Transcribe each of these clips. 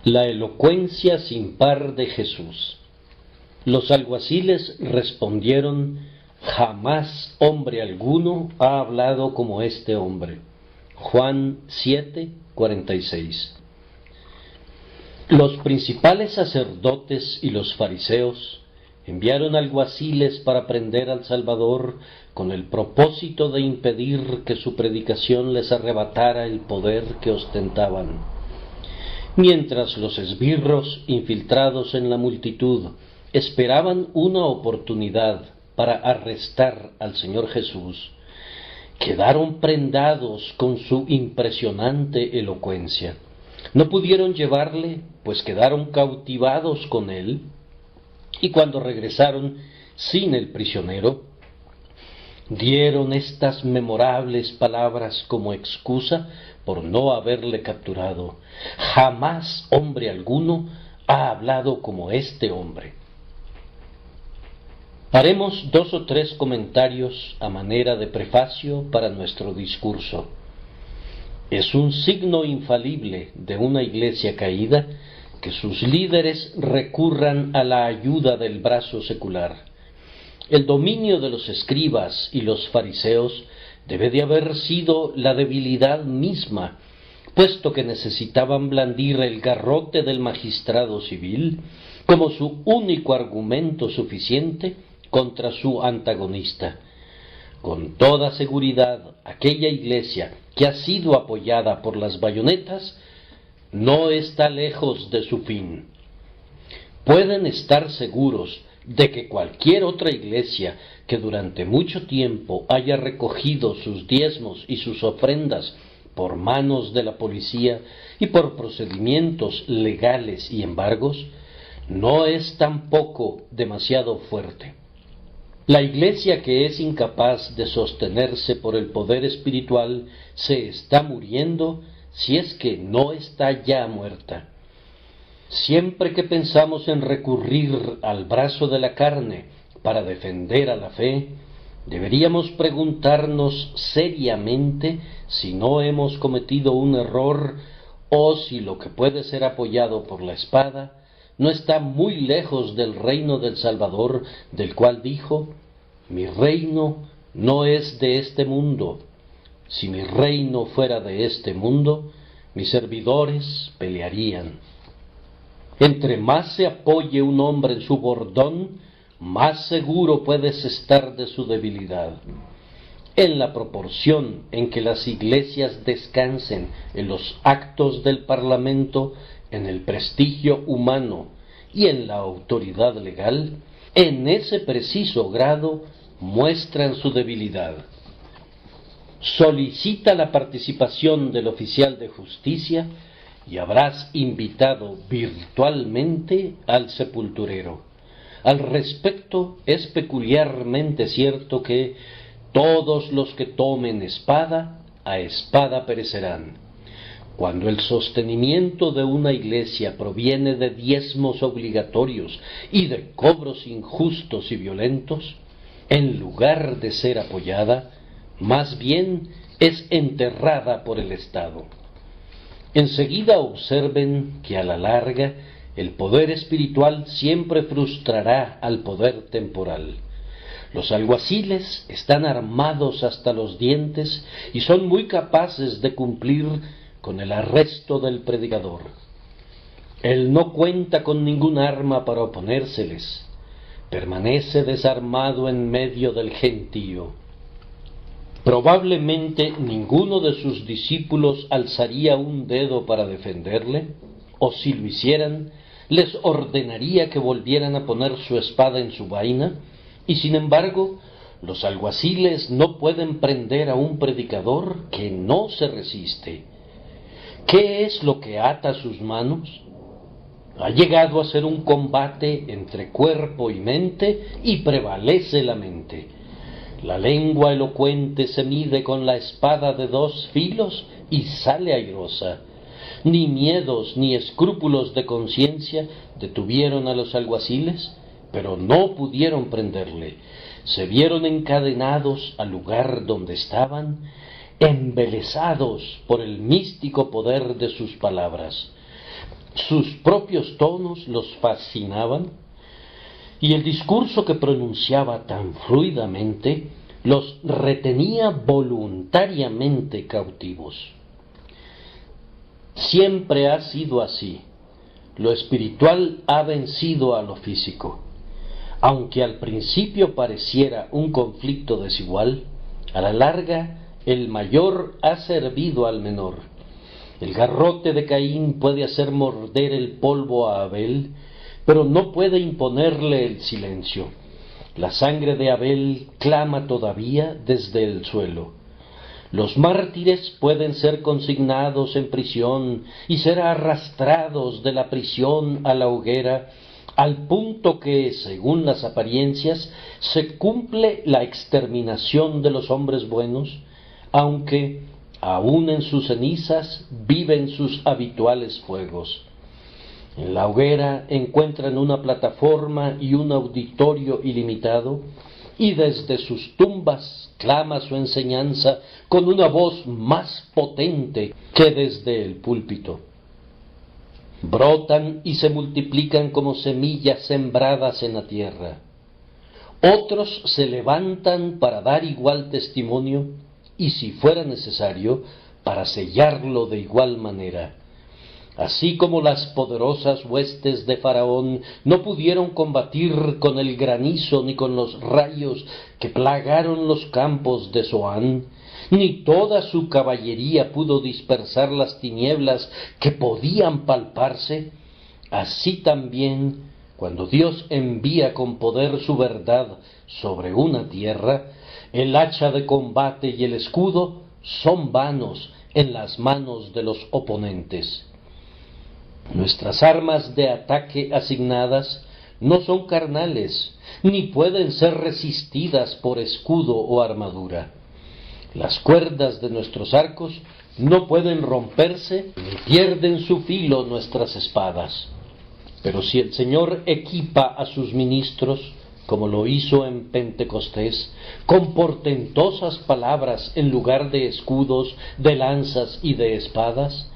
La elocuencia sin par de Jesús. Los alguaciles respondieron: jamás hombre alguno ha hablado como este hombre. Juan 7:46. Los principales sacerdotes y los fariseos enviaron alguaciles para prender al Salvador con el propósito de impedir que su predicación les arrebatara el poder que ostentaban. Mientras los esbirros, infiltrados en la multitud, esperaban una oportunidad para arrestar al Señor Jesús, quedaron prendados con su impresionante elocuencia. No pudieron llevarle, pues quedaron cautivados con él, y cuando regresaron sin el prisionero, dieron estas memorables palabras como excusa por no haberle capturado: jamás hombre alguno ha hablado como este hombre. Haremos 2 o 3 comentarios a manera de prefacio para nuestro discurso. Es un signo infalible de una iglesia caída que sus líderes recurran a la ayuda del brazo secular. El dominio de los escribas y los fariseos debe de haber sido la debilidad misma, puesto que necesitaban blandir el garrote del magistrado civil como su único argumento suficiente contra su antagonista. Con toda seguridad, aquella iglesia que ha sido apoyada por las bayonetas no está lejos de su fin. Pueden estar seguros de que cualquier otra iglesia que durante mucho tiempo haya recogido sus diezmos y sus ofrendas por manos de la policía y por procedimientos legales y embargos, no es tampoco demasiado fuerte. La iglesia que es incapaz de sostenerse por el poder espiritual se está muriendo, si es que no está ya muerta. Siempre que pensamos en recurrir al brazo de la carne para defender a la fe, deberíamos preguntarnos seriamente si no hemos cometido un error o si lo que puede ser apoyado por la espada no está muy lejos del reino del Salvador, del cual dijo: mi reino no es de este mundo. Si mi reino fuera de este mundo, mis servidores pelearían. Entre más se apoye un hombre en su bordón, más seguro puedes estar de su debilidad. En la proporción en que las iglesias descansen en los actos del Parlamento, en el prestigio humano y en la autoridad legal, en ese preciso grado muestran su debilidad. Solicita la participación del oficial de justicia y habrás invitado virtualmente al sepulturero. Al respecto, es peculiarmente cierto que todos los que tomen espada, a espada perecerán. Cuando el sostenimiento de una iglesia proviene de diezmos obligatorios y de cobros injustos y violentos, en lugar de ser apoyada, más bien es enterrada por el Estado. Enseguida observen que a la larga el poder espiritual siempre frustrará al poder temporal. Los alguaciles están armados hasta los dientes y son muy capaces de cumplir con el arresto del predicador. Él no cuenta con ningún arma para oponérseles. Permanece desarmado en medio del gentío. Probablemente ninguno de sus discípulos alzaría un dedo para defenderle, o si lo hicieran, les ordenaría que volvieran a poner su espada en su vaina, y sin embargo, los alguaciles no pueden prender a un predicador que no se resiste. ¿Qué es lo que ata sus manos? Ha llegado a ser un combate entre cuerpo y mente, y prevalece la mente. La lengua elocuente se mide con la espada de 2 filos y sale airosa. Ni miedos ni escrúpulos de conciencia detuvieron a los alguaciles, pero no pudieron prenderle. Se vieron encadenados al lugar donde estaban, embelesados por el místico poder de sus palabras. Sus propios tonos los fascinaban y el discurso que pronunciaba tan fluidamente los retenía voluntariamente cautivos. Siempre ha sido así. Lo espiritual ha vencido a lo físico. Aunque al principio pareciera un conflicto desigual, a la larga el mayor ha servido al menor. El garrote de Caín puede hacer morder el polvo a Abel, pero no puede imponerle el silencio. La sangre de Abel clama todavía desde el suelo. Los mártires pueden ser consignados en prisión y ser arrastrados de la prisión a la hoguera, al punto que, según las apariencias, se cumple la exterminación de los hombres buenos, aunque, aun en sus cenizas, viven sus habituales fuegos. En la hoguera encuentran una plataforma y un auditorio ilimitado, y desde sus tumbas clama su enseñanza con una voz más potente que desde el púlpito. Brotan y se multiplican como semillas sembradas en la tierra. Otros se levantan para dar igual testimonio y, si fuera necesario, para sellarlo de igual manera. Así como las poderosas huestes de Faraón no pudieron combatir con el granizo ni con los rayos que plagaron los campos de Zoán, ni toda su caballería pudo dispersar las tinieblas que podían palparse, así también, cuando Dios envía con poder su verdad sobre una tierra, el hacha de combate y el escudo son vanos en las manos de los oponentes. Nuestras armas de ataque asignadas no son carnales, ni pueden ser resistidas por escudo o armadura. Las cuerdas de nuestros arcos no pueden romperse, ni pierden su filo nuestras espadas. Pero si el Señor equipa a sus ministros, como lo hizo en Pentecostés, con portentosas palabras en lugar de escudos, de lanzas y de espadas,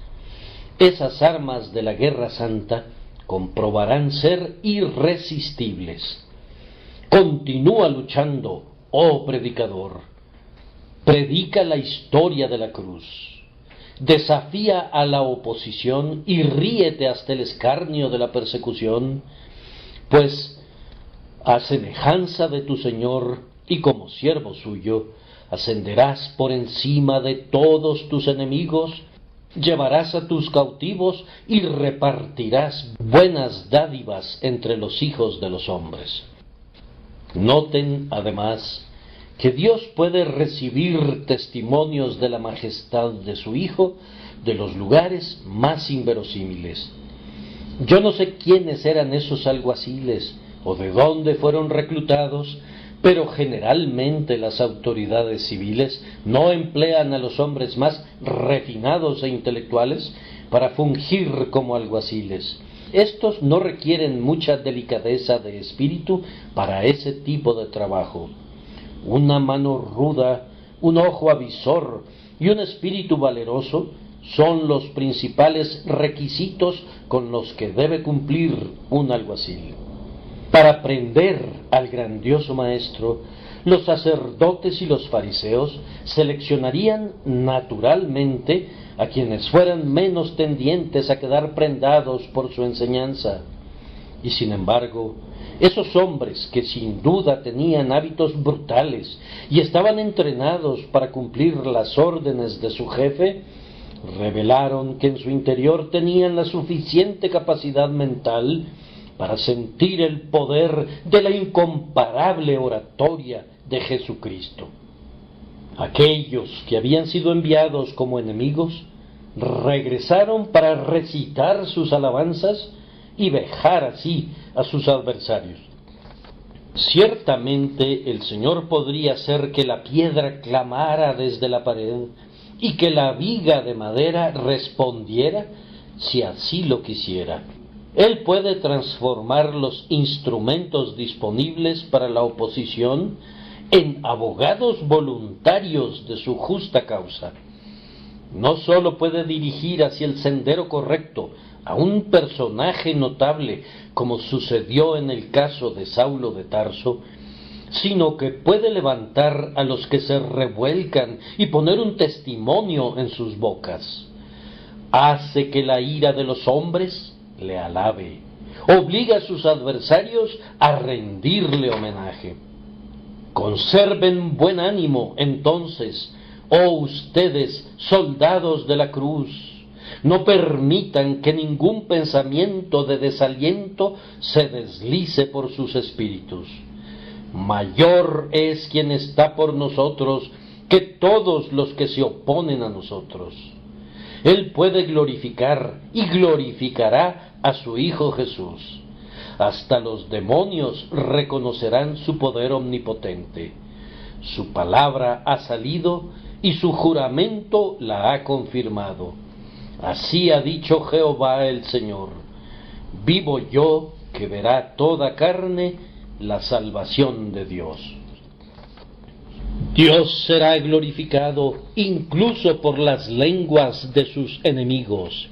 esas armas de la guerra santa comprobarán ser irresistibles. Continúa luchando, oh predicador. Predica la historia de la cruz. Desafía a la oposición y ríete hasta el escarnio de la persecución, pues a semejanza de tu Señor y como siervo suyo, ascenderás por encima de todos tus enemigos, llevarás a tus cautivos y repartirás buenas dádivas entre los hijos de los hombres. Noten, además, que Dios puede recibir testimonios de la majestad de su Hijo de los lugares más inverosímiles. Yo no sé quiénes eran esos alguaciles o de dónde fueron reclutados, pero generalmente las autoridades civiles no emplean a los hombres más refinados e intelectuales para fungir como alguaciles. Estos no requieren mucha delicadeza de espíritu para ese tipo de trabajo. Una mano ruda, un ojo avisor y un espíritu valeroso son los principales requisitos con los que debe cumplir un alguacil. Para prender al grandioso maestro, los sacerdotes y los fariseos seleccionarían naturalmente a quienes fueran menos tendientes a quedar prendados por su enseñanza. Y sin embargo, esos hombres que sin duda tenían hábitos brutales y estaban entrenados para cumplir las órdenes de su jefe, revelaron que en su interior tenían la suficiente capacidad mental para sentir el poder de la incomparable oratoria de Jesucristo. Aquellos que habían sido enviados como enemigos regresaron para recitar sus alabanzas y vejar así a sus adversarios. Ciertamente el Señor podría hacer que la piedra clamara desde la pared y que la viga de madera respondiera si así lo quisiera. Él puede transformar los instrumentos disponibles para la oposición en abogados voluntarios de su justa causa. no sólo puede dirigir hacia el sendero correcto a un personaje notable, como sucedió en el caso de Saulo de Tarso, sino que puede levantar a los que se revuelcan y poner un testimonio en sus bocas. Hace que la ira de los hombres le alabe, obliga a sus adversarios a rendirle homenaje. Conserven buen ánimo, entonces, oh ustedes, soldados de la cruz. No permitan que ningún pensamiento de desaliento se deslice por sus espíritus. Mayor es quien está por nosotros que todos los que se oponen a nosotros. Él puede glorificar y glorificará a su Hijo Jesús. Hasta los demonios reconocerán su poder omnipotente. Su palabra ha salido y su juramento la ha confirmado. Así ha dicho Jehová el Señor: vivo yo, que verá toda carne la salvación de Dios. Dios será glorificado incluso por las lenguas de sus enemigos.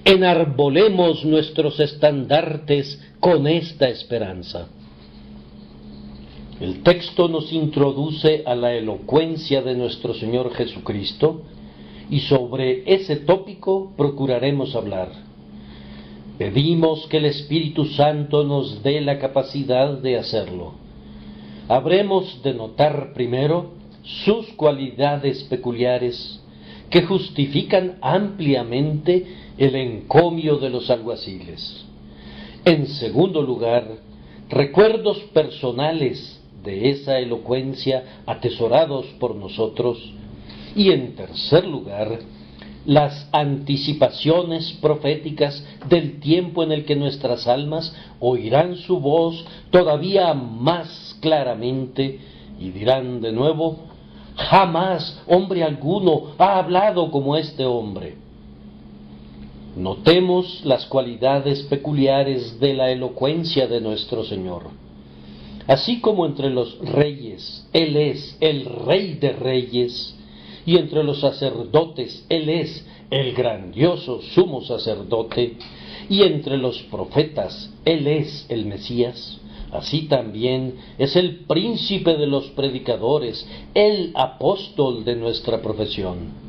Enarbolemos nuestros estandartes con esta esperanza. El texto nos introduce a la elocuencia de nuestro Señor Jesucristo, y sobre ese tópico procuraremos hablar. Pedimos que el Espíritu Santo nos dé la capacidad de hacerlo. Habremos de notar primero sus cualidades peculiares, que justifican ampliamente el encomio de los alguaciles. En segundo lugar, recuerdos personales de esa elocuencia atesorados por nosotros. Y en tercer lugar, las anticipaciones proféticas del tiempo en el que nuestras almas oirán su voz todavía más claramente y dirán de nuevo: jamás hombre alguno ha hablado como este hombre. Notemos las cualidades peculiares de la elocuencia de nuestro Señor. Así como entre los reyes Él es el Rey de Reyes, y entre los sacerdotes Él es el grandioso sumo sacerdote, y entre los profetas Él es el Mesías, así también es el príncipe de los predicadores, el apóstol de nuestra profesión.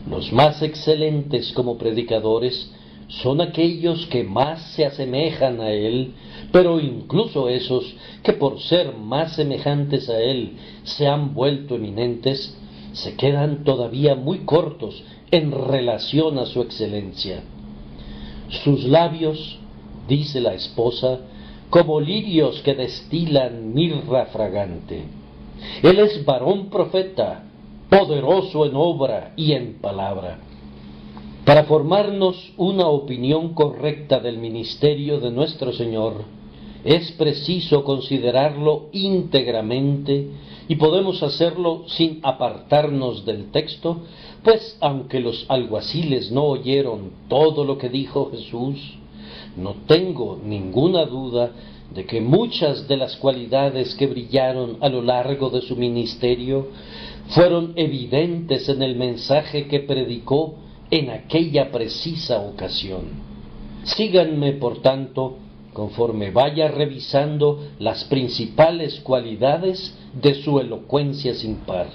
Los más excelentes como predicadores son aquellos que más se asemejan a Él, pero incluso esos que por ser más semejantes a Él se han vuelto eminentes, se quedan todavía muy cortos en relación a su excelencia. Sus labios, dice la esposa, como lirios que destilan mirra fragante. Él es varón profeta, poderoso en obra y en palabra. Para formarnos una opinión correcta del ministerio de nuestro Señor, es preciso considerarlo íntegramente, y podemos hacerlo sin apartarnos del texto, pues aunque los alguaciles no oyeron todo lo que dijo Jesús, no tengo ninguna duda de que muchas de las cualidades que brillaron a lo largo de su ministerio fueron evidentes en el mensaje que predicó en aquella precisa ocasión. Síganme, por tanto, conforme vaya revisando las principales cualidades de su elocuencia sin par.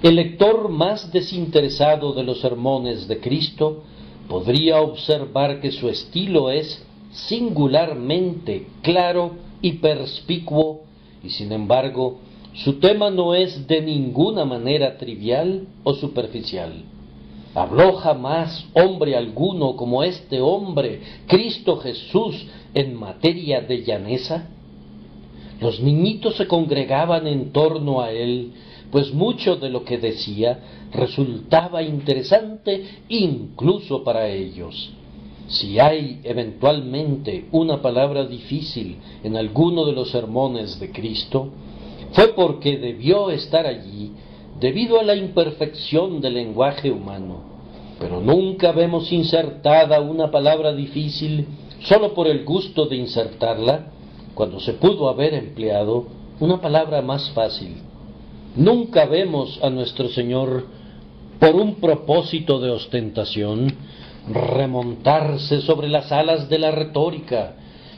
El lector más desinteresado de los sermones de Cristo podría observar que su estilo es singularmente claro y perspicuo, y sin embargo su tema no es de ninguna manera trivial o superficial. ¿Habló jamás hombre alguno como este hombre, Cristo Jesús, en materia de llaneza? Los niñitos se congregaban en torno a él, pues mucho de lo que decía resultaba interesante incluso para ellos. Si hay eventualmente una palabra difícil en alguno de los sermones de Cristo, fue porque debió estar allí debido a la imperfección del lenguaje humano, pero nunca vemos insertada una palabra difícil solo por el gusto de insertarla, cuando se pudo haber empleado una palabra más fácil. Nunca vemos a nuestro Señor por un propósito de ostentación, remontarse sobre las alas de la retórica.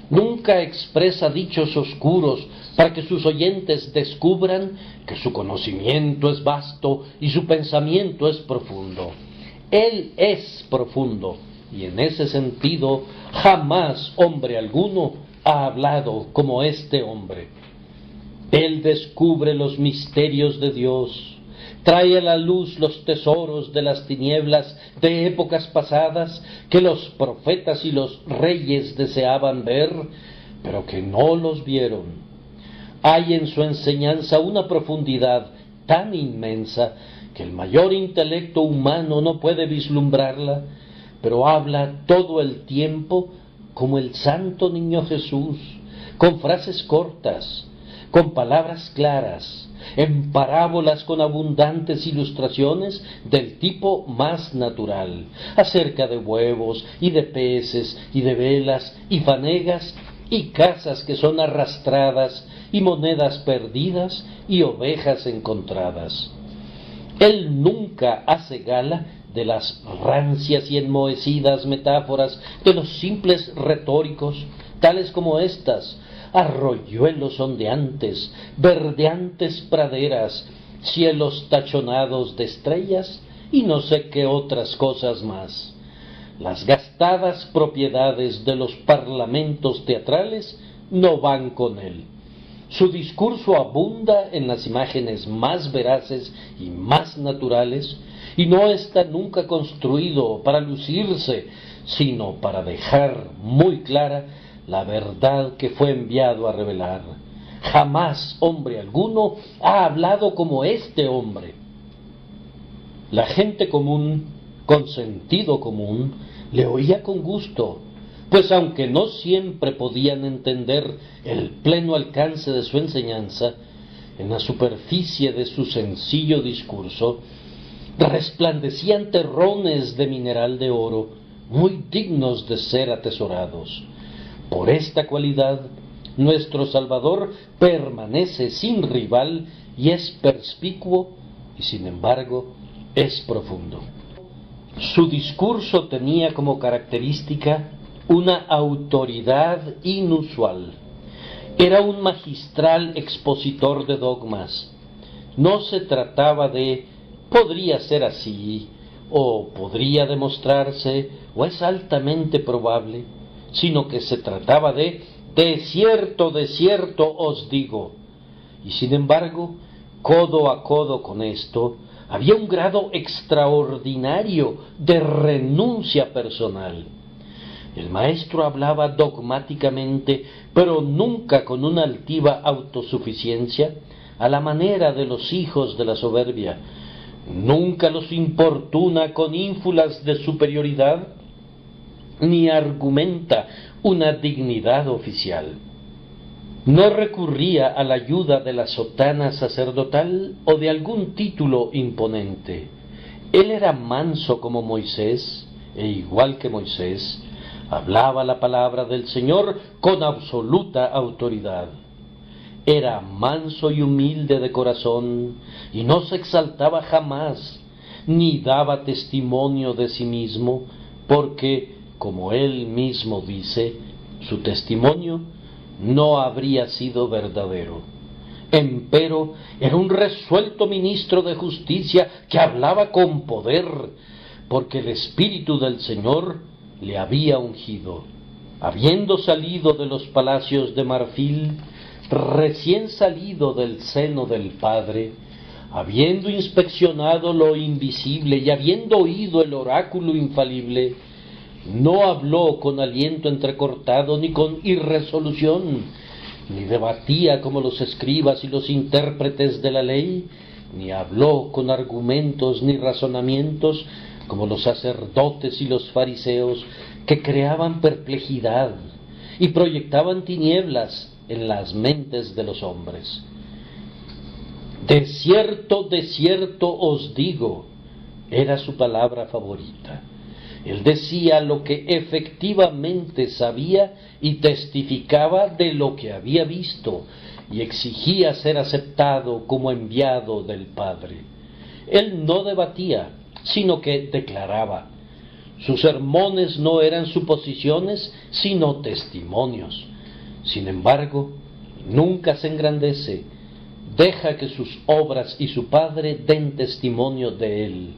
Nunca expresa dichos oscuros para que sus oyentes descubran que su conocimiento es vasto y su pensamiento es profundo. Él es profundo, y en ese sentido jamás hombre alguno ha hablado como este hombre. Él descubre los misterios de Dios, trae a la luz los tesoros de las tinieblas de épocas pasadas que los profetas y los reyes deseaban ver, pero que no los vieron. Hay en su enseñanza una profundidad tan inmensa que el mayor intelecto humano no puede vislumbrarla, pero habla todo el tiempo como el Santo Niño Jesús, con frases cortas, con palabras claras, en parábolas con abundantes ilustraciones del tipo más natural, acerca de huevos y de peces y de velas y fanegas y casas que son arrastradas y monedas perdidas y ovejas encontradas. Él nunca hace gala de las rancias y enmohecidas metáforas de los simples retóricos, tales como estas: arroyuelos ondeantes, verdeantes praderas, cielos tachonados de estrellas y no sé qué otras cosas más. Las gastadas propiedades de los parlamentos teatrales no van con él. Su discurso abunda en las imágenes más veraces y más naturales, y no está nunca construido para lucirse, sino para dejar muy clara la verdad que fue enviado a revelar. Jamás hombre alguno ha hablado como este hombre. La gente común, con sentido común, le oía con gusto, pues aunque no siempre podían entender el pleno alcance de su enseñanza, en la superficie de su sencillo discurso resplandecían terrones de mineral de oro, muy dignos de ser atesorados. Por esta cualidad, nuestro Salvador permanece sin rival y es perspicuo, y sin embargo es profundo. Su discurso tenía como característica una autoridad inusual. Era un magistral expositor de dogmas. No se trataba de «podría ser así», o «podría demostrarse», o «es altamente probable», sino que se trataba de cierto os digo». Y sin embargo, codo a codo con esto, había un grado extraordinario de renuncia personal. El maestro hablaba dogmáticamente, pero nunca con una altiva autosuficiencia, a la manera de los hijos de la soberbia. Nunca los importuna con ínfulas de superioridad, ni argumenta una dignidad oficial. No recurría a la ayuda de la sotana sacerdotal o de algún título imponente. Él era manso como Moisés, e igual que Moisés, hablaba la palabra del Señor con absoluta autoridad. Era manso y humilde de corazón, y no se exaltaba jamás, ni daba testimonio de sí mismo, porque, como él mismo dice, su testimonio no habría sido verdadero. Empero era un resuelto ministro de justicia que hablaba con poder, porque el Espíritu del Señor le había ungido. Habiendo salido de los palacios de marfil, recién salido del seno del Padre, habiendo inspeccionado lo invisible y habiendo oído el oráculo infalible, no habló con aliento entrecortado ni con irresolución, ni debatía como los escribas y los intérpretes de la ley, ni habló con argumentos ni razonamientos como los sacerdotes y los fariseos, que creaban perplejidad y proyectaban tinieblas en las mentes de los hombres. De cierto os digo, era su palabra favorita. Él decía lo que efectivamente sabía y testificaba de lo que había visto, y exigía ser aceptado como enviado del Padre. Él no debatía, sino que declaraba. Sus sermones no eran suposiciones, sino testimonios. Sin embargo, nunca se engrandece, deja que sus obras y su Padre den testimonio de él.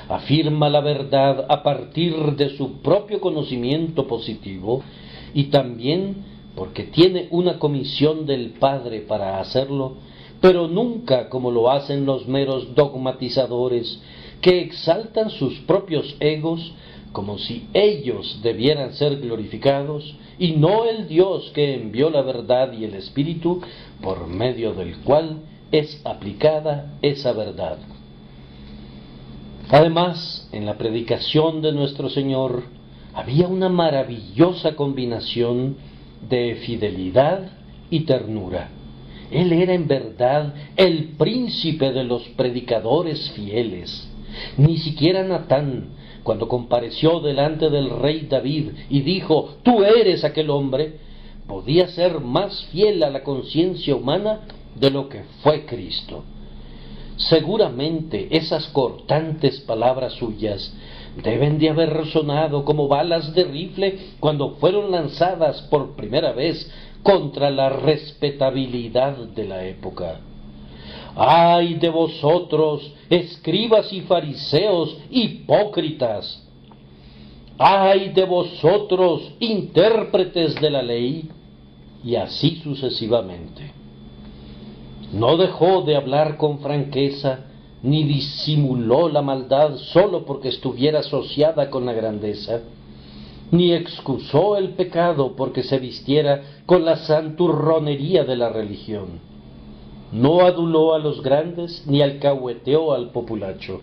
Afirma la verdad a partir de su propio conocimiento positivo y también porque tiene una comisión del Padre para hacerlo, pero nunca como lo hacen los meros dogmatizadores que exaltan sus propios egos como si ellos debieran ser glorificados y no el Dios que envió la verdad y el Espíritu por medio del cual es aplicada esa verdad. Además, en la predicación de nuestro Señor había una maravillosa combinación de fidelidad y ternura. Él era en verdad el príncipe de los predicadores fieles. Ni siquiera Natán, cuando compareció delante del rey David y dijo, «Tú eres aquel hombre», podía ser más fiel a la conciencia humana de lo que fue Cristo. Seguramente esas cortantes palabras suyas deben de haber resonado como balas de rifle cuando fueron lanzadas por primera vez contra la respetabilidad de la época. ¡Ay de vosotros, escribas y fariseos hipócritas! ¡Ay de vosotros, intérpretes de la ley! Y así sucesivamente. No dejó de hablar con franqueza, ni disimuló la maldad solo porque estuviera asociada con la grandeza, ni excusó el pecado porque se vistiera con la santurronería de la religión. No aduló a los grandes, ni alcahueteó al populacho.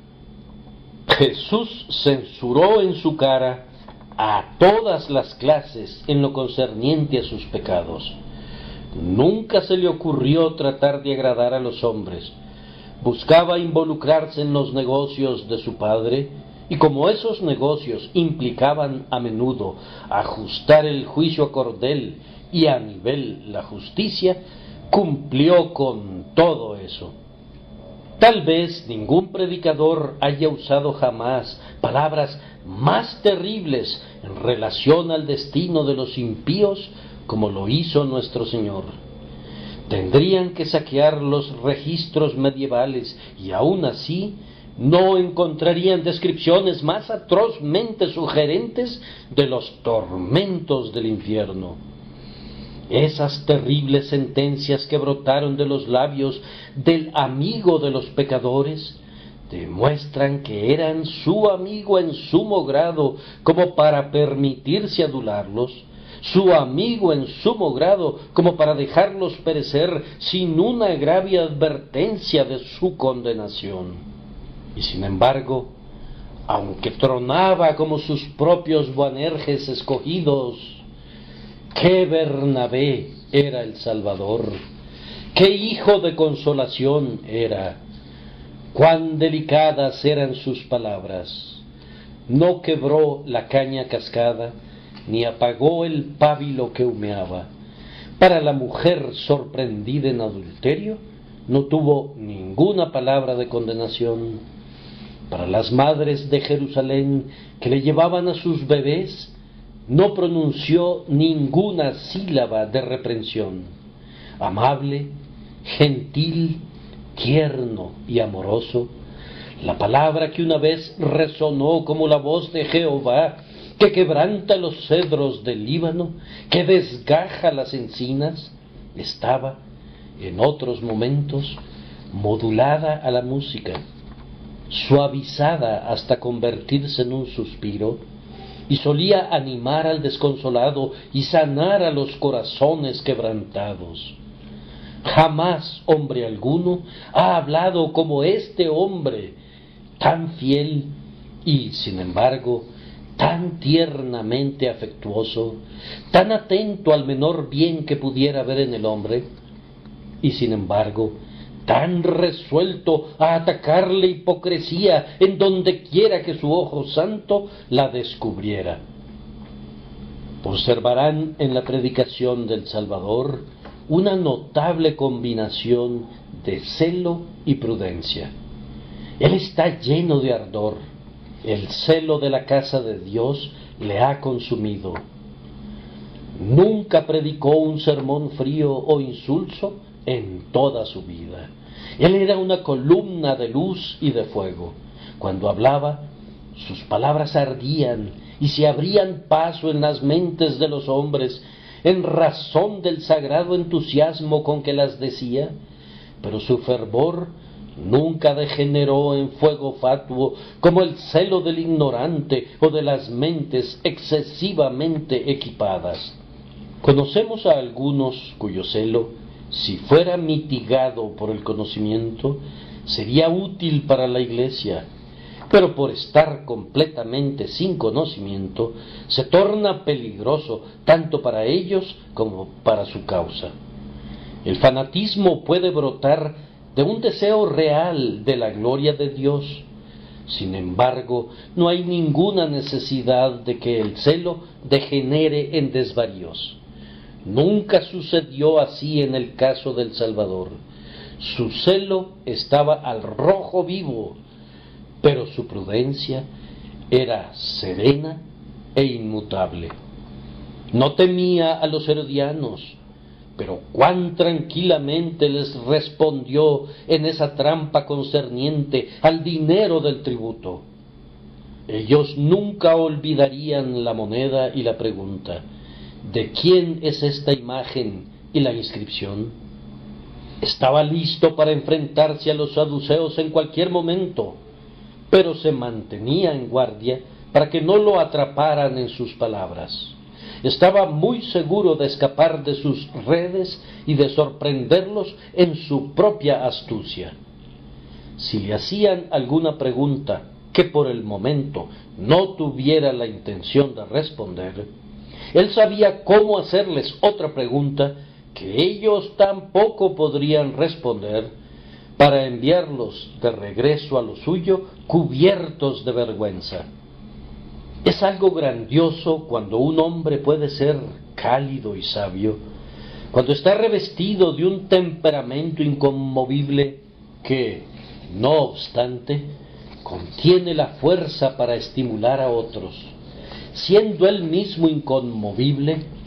Jesús censuró en su cara a todas las clases en lo concerniente a sus pecados. Nunca se le ocurrió tratar de agradar a los hombres. Buscaba involucrarse en los negocios de su Padre, y como esos negocios implicaban a menudo ajustar el juicio a cordel y a nivel la justicia, cumplió con todo eso. Tal vez ningún predicador haya usado jamás palabras más terribles en relación al destino de los impíos como lo hizo nuestro Señor. Tendrían que saquear los registros medievales y aún así no encontrarían descripciones más atrozmente sugerentes de los tormentos del infierno. Esas terribles sentencias que brotaron de los labios del amigo de los pecadores demuestran que eran su amigo en sumo grado como para permitirse adularlos, su amigo en sumo grado como para dejarlos perecer sin una grave advertencia de su condenación. Y sin embargo, aunque tronaba como sus propios Boanerges escogidos, ¡qué Bernabé era el Salvador! ¡Qué hijo de consolación era! ¡Cuán delicadas eran sus palabras! No quebró la caña cascada, ni apagó el pábilo que humeaba. Para la mujer sorprendida en adulterio, no tuvo ninguna palabra de condenación. Para las madres de Jerusalén que le llevaban a sus bebés, no pronunció ninguna sílaba de reprensión. Amable, gentil, tierno y amoroso, la palabra que una vez resonó como la voz de Jehová, que quebranta los cedros del Líbano, que desgaja las encinas, estaba, en otros momentos, modulada a la música, suavizada hasta convertirse en un suspiro, y solía animar al desconsolado y sanar a los corazones quebrantados. Jamás hombre alguno ha hablado como este hombre, tan fiel y, sin embargo, tan tiernamente afectuoso, tan atento al menor bien que pudiera haber en el hombre, y sin embargo, tan resuelto a atacar la hipocresía en donde quiera que su ojo santo la descubriera. Observarán en la predicación del Salvador una notable combinación de celo y prudencia. Él está lleno de ardor, El celo de la casa de Dios le ha consumido. Nunca predicó un sermón frío o insulso en toda su vida. Él era una columna de luz y de fuego. Cuando hablaba, sus palabras ardían y se abrían paso en las mentes de los hombres, en razón del sagrado entusiasmo con que las decía, pero su fervor nunca degeneró en fuego fatuo como el celo del ignorante o de las mentes excesivamente equipadas. Conocemos a algunos cuyo celo, si fuera mitigado por el conocimiento, sería útil para la Iglesia, pero por estar completamente sin conocimiento, se torna peligroso tanto para ellos como para su causa. El fanatismo puede brotar de un deseo real de la gloria de Dios. Sin embargo, no hay ninguna necesidad de que el celo degenere en desvaríos. Nunca sucedió así en el caso del Salvador. Su celo estaba al rojo vivo, pero su prudencia era serena e inmutable. No temía a los herodianos, pero cuán tranquilamente les respondió en esa trampa concerniente al dinero del tributo. Ellos nunca olvidarían la moneda y la pregunta: ¿de quién es esta imagen y la inscripción? Estaba listo para enfrentarse a los saduceos en cualquier momento, pero se mantenía en guardia para que no lo atraparan en sus palabras. Estaba muy seguro de escapar de sus redes y de sorprenderlos en su propia astucia. Si le hacían alguna pregunta que por el momento no tuviera la intención de responder, él sabía cómo hacerles otra pregunta que ellos tampoco podrían responder, para enviarlos de regreso a lo suyo cubiertos de vergüenza. Es algo grandioso cuando un hombre puede ser cálido y sabio, cuando está revestido de un temperamento inconmovible que, no obstante, contiene la fuerza para estimular a otros. Siendo él mismo inconmovible,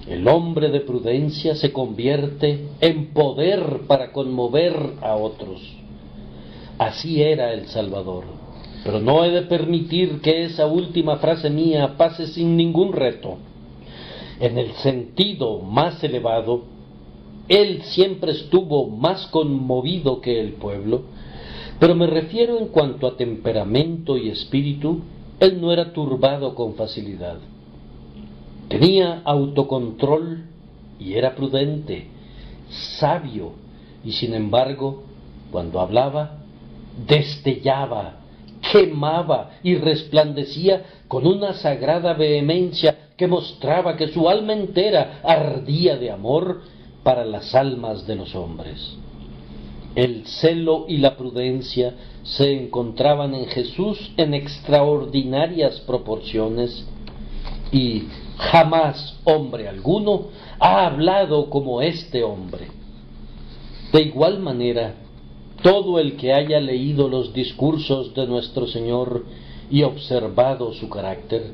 el hombre de prudencia se convierte en poder para conmover a otros. Así era el Salvador. Pero no he de permitir que esa última frase mía pase sin ningún reto. En el sentido más elevado, él siempre estuvo más conmovido que el pueblo, pero me refiero en cuanto a temperamento y espíritu, él no era turbado con facilidad. Tenía autocontrol y era prudente, sabio, y sin embargo, cuando hablaba, destellaba, quemaba y resplandecía con una sagrada vehemencia que mostraba que su alma entera ardía de amor para las almas de los hombres. El celo y la prudencia se encontraban en Jesús en extraordinarias proporciones, y jamás hombre alguno ha hablado como este hombre. De igual manera, todo el que haya leído los discursos de nuestro Señor y observado su carácter,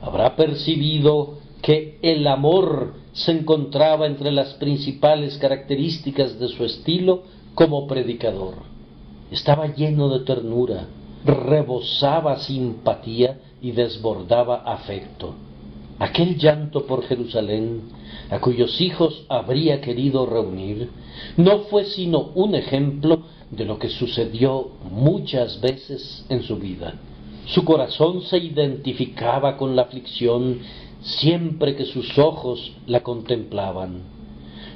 habrá percibido que el amor se encontraba entre las principales características de su estilo como predicador. Estaba lleno de ternura, rebosaba simpatía y desbordaba afecto. Aquel llanto por Jerusalén, a cuyos hijos habría querido reunir, no fue sino un ejemplo de lo que sucedió muchas veces en su vida. Su corazón se identificaba con la aflicción siempre que sus ojos la contemplaban.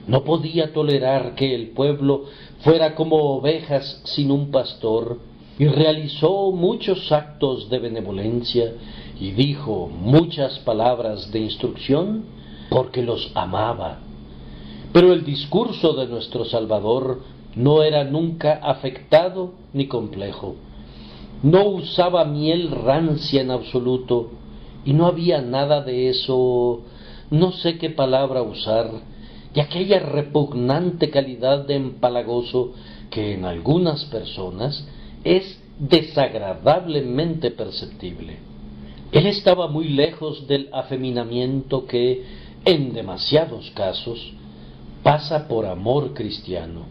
No podía tolerar que el pueblo fuera como ovejas sin un pastor, y realizó muchos actos de benevolencia y dijo muchas palabras de instrucción porque los amaba. Pero el discurso de nuestro Salvador no era nunca afectado ni complejo. No usaba miel rancia en absoluto, y no había nada de eso, no sé qué palabra usar, y aquella repugnante calidad de empalagoso que en algunas personas es desagradablemente perceptible. Él estaba muy lejos del afeminamiento que, en demasiados casos, pasa por amor cristiano.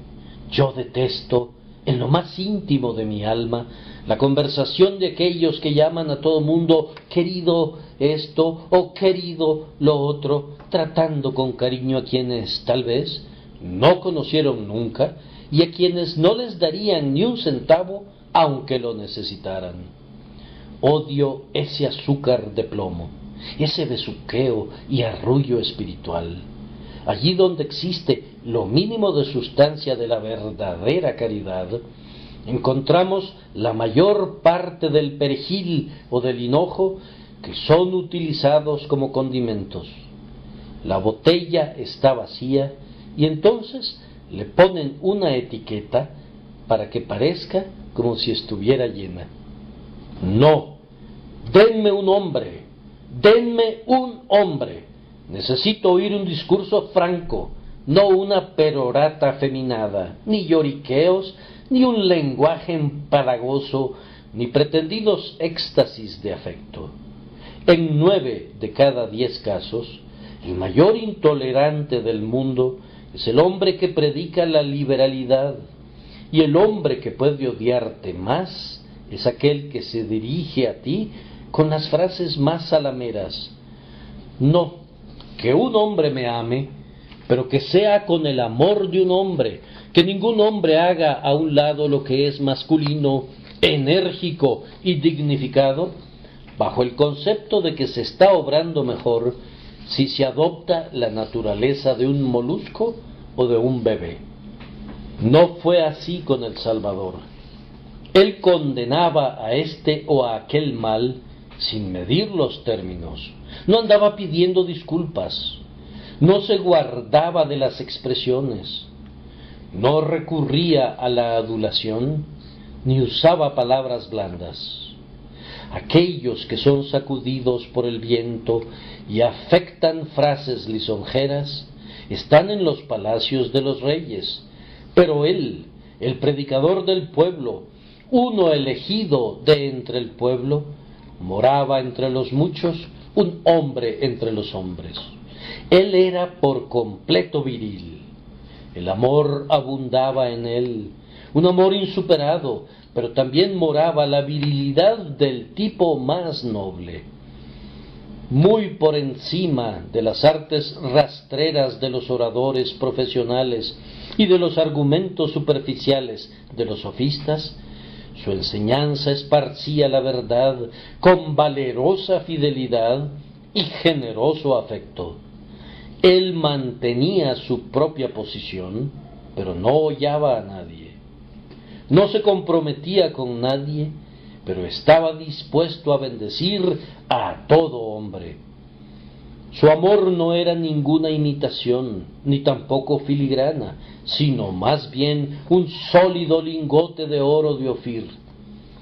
Yo detesto, en lo más íntimo de mi alma, la conversación de aquellos que llaman a todo mundo querido esto o querido lo otro, tratando con cariño a quienes tal vez no conocieron nunca y a quienes no les darían ni un centavo aunque lo necesitaran. Odio ese azúcar de plomo, ese besuqueo y arrullo espiritual. Allí donde existe lo mínimo de sustancia de la verdadera caridad, encontramos la mayor parte del perejil o del hinojo que son utilizados como condimentos. La botella está vacía y entonces le ponen una etiqueta para que parezca como si estuviera llena. No, denme un hombre, denme un hombre. Necesito oír un discurso franco, no una perorata afeminada, ni lloriqueos, ni un lenguaje empalagoso, ni pretendidos éxtasis de afecto. En 9 de cada 10 casos, el mayor intolerante del mundo es el hombre que predica la liberalidad, y el hombre que puede odiarte más es aquel que se dirige a ti con las frases más zalameras. No, que un hombre me ame, pero que sea con el amor de un hombre, que ningún hombre haga a un lado lo que es masculino, enérgico y dignificado, bajo el concepto de que se está obrando mejor si se adopta la naturaleza de un molusco o de un bebé. No fue así con el Salvador. Él condenaba a este o a aquel mal sin medir los términos. No andaba pidiendo disculpas, no se guardaba de las expresiones, no recurría a la adulación, ni usaba palabras blandas. Aquellos que son sacudidos por el viento y afectan frases lisonjeras, están en los palacios de los reyes, pero él, el predicador del pueblo, uno elegido de entre el pueblo, moraba entre los muchos, un hombre entre los hombres. Él era por completo viril. El amor abundaba en él, un amor insuperado, pero también moraba la virilidad del tipo más noble. Muy por encima de las artes rastreras de los oradores profesionales y de los argumentos superficiales de los sofistas, su enseñanza esparcía la verdad con valerosa fidelidad y generoso afecto. Él mantenía su propia posición, pero no hollaba a nadie. No se comprometía con nadie, pero estaba dispuesto a bendecir a todo hombre. Su amor no era ninguna imitación, ni tampoco filigrana, sino más bien un sólido lingote de oro de Ofir.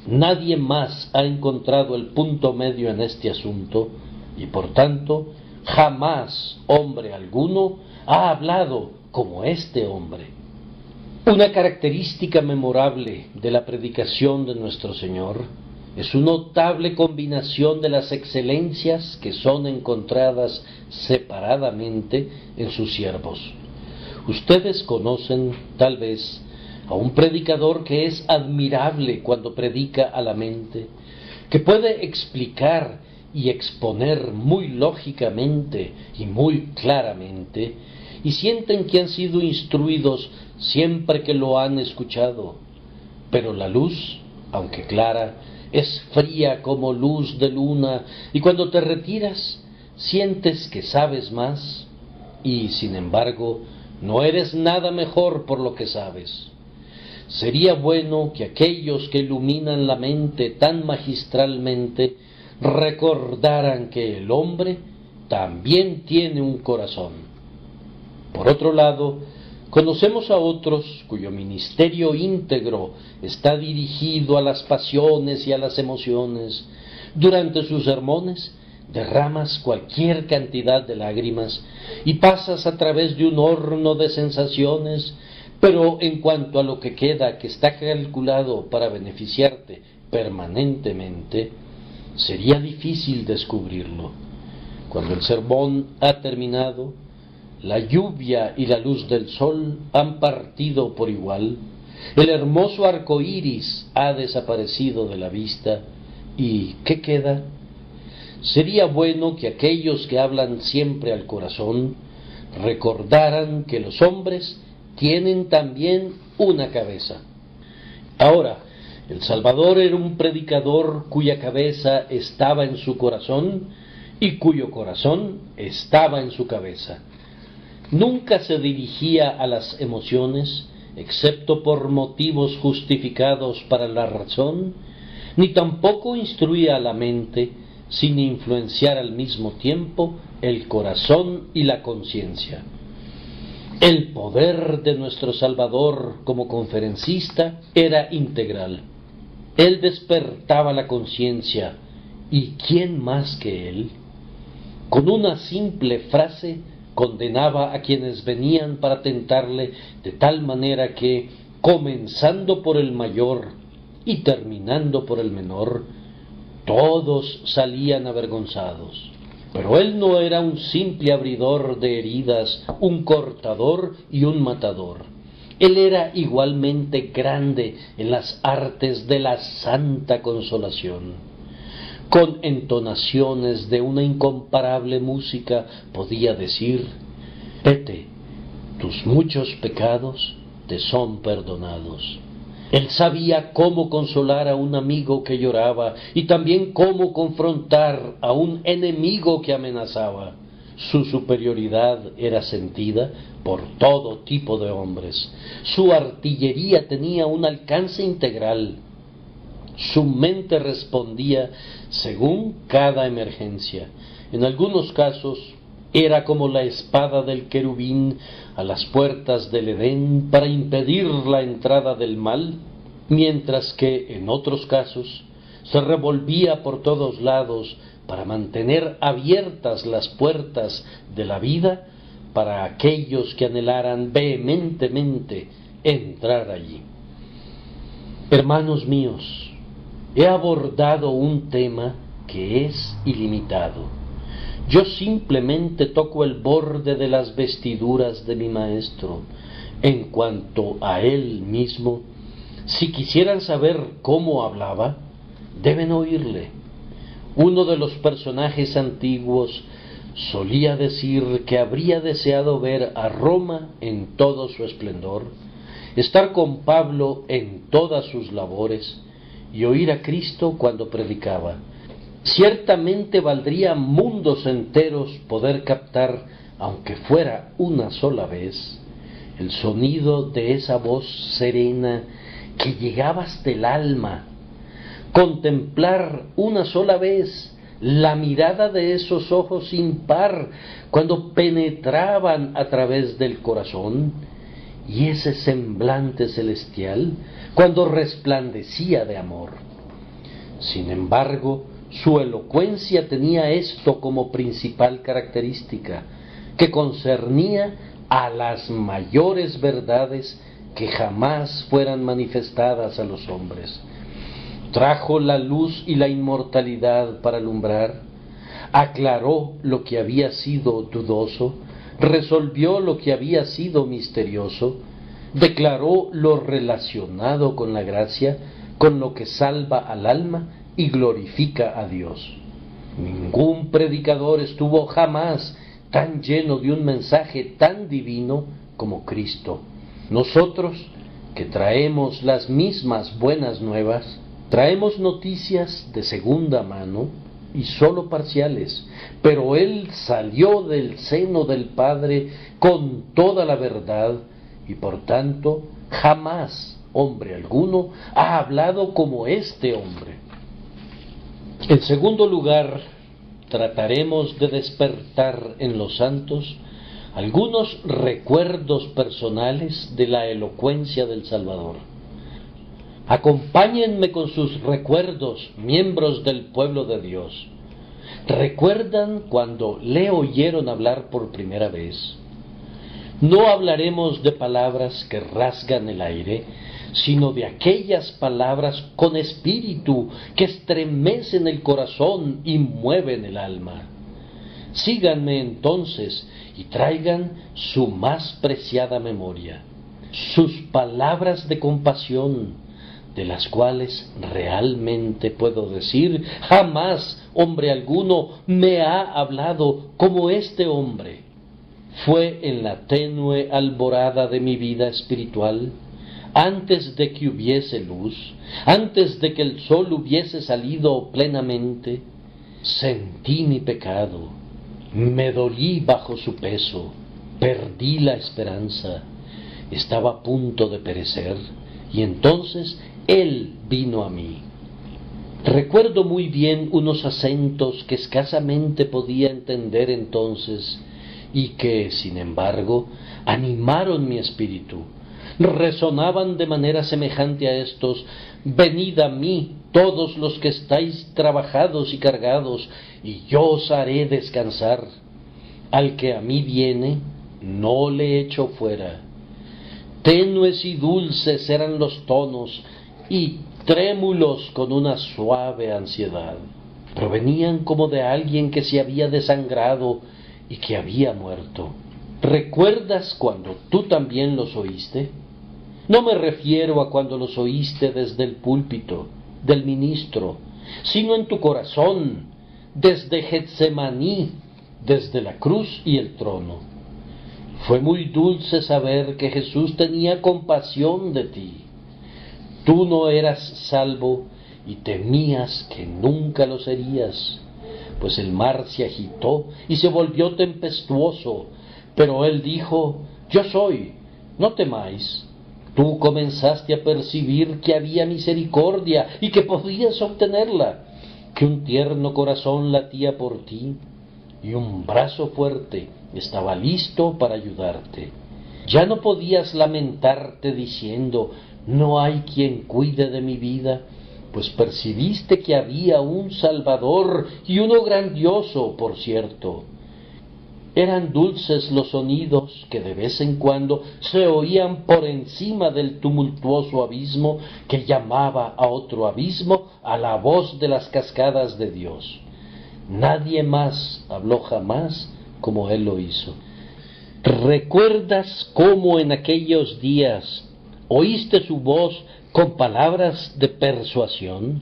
Nadie más ha encontrado el punto medio en este asunto, y por tanto, jamás hombre alguno ha hablado como este hombre. Una característica memorable de la predicación de nuestro Señor es su notable combinación de las excelencias que son encontradas separadamente en sus siervos. Ustedes conocen, tal vez, a un predicador que es admirable cuando predica a la mente, que puede explicar y exponer muy lógicamente y muy claramente, y sienten que han sido instruidos siempre que lo han escuchado. Pero la luz, aunque clara, es fría como luz de luna, y cuando te retiras, sientes que sabes más, y sin embargo, no eres nada mejor por lo que sabes. Sería bueno que aquellos que iluminan la mente tan magistralmente recordaran que el hombre también tiene un corazón. Por otro lado, conocemos a otros cuyo ministerio íntegro está dirigido a las pasiones y a las emociones. Durante sus sermones derramas cualquier cantidad de lágrimas y pasas a través de un horno de sensaciones, Pero en cuanto a lo que queda, que está calculado para beneficiarte permanentemente, sería difícil descubrirlo. Cuando el sermón ha terminado, la lluvia y la luz del sol han partido por igual, el hermoso arco iris ha desaparecido de la vista, ¿y qué queda? Sería bueno que aquellos que hablan siempre al corazón recordaran que los hombres tienen también una cabeza. Ahora, el Salvador era un predicador cuya cabeza estaba en su corazón y cuyo corazón estaba en su cabeza. Nunca se dirigía a las emociones, excepto por motivos justificados para la razón, ni tampoco instruía a la mente, sin influenciar al mismo tiempo el corazón y la conciencia. El poder de nuestro Salvador como conferencista era integral. Él despertaba la conciencia, ¿y quién más que él? Con una simple frase condenaba a quienes venían para tentarle de tal manera que, comenzando por el mayor y terminando por el menor, todos salían avergonzados. Pero él no era un simple abridor de heridas, un cortador y un matador. Él era igualmente grande en las artes de la santa consolación. Con entonaciones de una incomparable música podía decir: vete, tus muchos pecados te son perdonados. Él sabía cómo consolar a un amigo que lloraba y también cómo confrontar a un enemigo que amenazaba. Su superioridad era sentida por todo tipo de hombres. Su artillería tenía un alcance integral. Su mente respondía según cada emergencia. En algunos casos era como la espada del querubín a las puertas del Edén para impedir la entrada del mal, mientras que en otros casos se revolvía por todos lados para mantener abiertas las puertas de la vida para aquellos que anhelaran vehementemente entrar allí. Hermanos míos, he abordado un tema que es ilimitado. Yo simplemente toco el borde de las vestiduras de mi maestro. En cuanto a él mismo, si quisieran saber cómo hablaba, deben oírle. Uno de los personajes antiguos solía decir que habría deseado ver a Roma en todo su esplendor, estar con Pablo en todas sus labores y oír a Cristo cuando predicaba. Ciertamente valdría mundos enteros poder captar, aunque fuera una sola vez, el sonido de esa voz serena que llegaba hasta el alma, contemplar una sola vez la mirada de esos ojos sin par cuando penetraban a través del corazón, y ese semblante celestial cuando resplandecía de amor. Sin embargo, su elocuencia tenía esto como principal característica, que concernía a las mayores verdades que jamás fueran manifestadas a los hombres. Trajo la luz y la inmortalidad para alumbrar, aclaró lo que había sido dudoso, resolvió lo que había sido misterioso, declaró lo relacionado con la gracia, con lo que salva al alma y glorifica a Dios. Ningún predicador estuvo jamás tan lleno de un mensaje tan divino como Cristo. Nosotros, que traemos las mismas buenas nuevas, traemos noticias de segunda mano y sólo parciales, pero Él salió del seno del Padre con toda la verdad y por tanto jamás hombre alguno ha hablado como este hombre. En segundo lugar, trataremos de despertar en los santos algunos recuerdos personales de la elocuencia del Salvador. Acompáñenme con sus recuerdos, miembros del pueblo de Dios. ¿Recuerdan cuando le oyeron hablar por primera vez? No hablaremos de palabras que rasgan el aire, sino de aquellas palabras con espíritu que estremecen el corazón y mueven el alma. Síganme entonces y traigan su más preciada memoria, sus palabras de compasión, de las cuales realmente puedo decir, jamás hombre alguno me ha hablado como este hombre. Fue en la tenue alborada de mi vida espiritual, antes de que hubiese luz, antes de que el sol hubiese salido plenamente, sentí mi pecado, me dolí bajo su peso, perdí la esperanza, estaba a punto de perecer, y entonces Él vino a mí. Recuerdo muy bien unos acentos que escasamente podía entender entonces, y que, sin embargo, animaron mi espíritu. Resonaban de manera semejante a estos: venid a mí, todos los que estáis trabajados y cargados, y yo os haré descansar. Al que a mí viene, no le echo fuera. Tenues y dulces eran los tonos, y trémulos con una suave ansiedad. Provenían como de alguien que se había desangrado y que había muerto. ¿Recuerdas cuando tú también los oíste? No me refiero a cuando los oíste desde el púlpito del ministro, sino en tu corazón, desde Getsemaní, desde la cruz y el trono. Fue muy dulce saber que Jesús tenía compasión de ti. Tú no eras salvo y temías que nunca lo serías, pues el mar se agitó y se volvió tempestuoso, pero Él dijo: yo soy, no temáis. Tú comenzaste a percibir que había misericordia y que podías obtenerla, que un tierno corazón latía por ti y un brazo fuerte estaba listo para ayudarte. Ya no podías lamentarte diciendo: no hay quien cuide de mi vida, pues percibiste que había un Salvador, y uno grandioso, por cierto. Eran dulces los sonidos que de vez en cuando se oían por encima del tumultuoso abismo que llamaba a otro abismo a la voz de las cascadas de Dios. Nadie más habló jamás como Él lo hizo. ¿Recuerdas cómo en aquellos días oíste su voz con palabras de persuasión?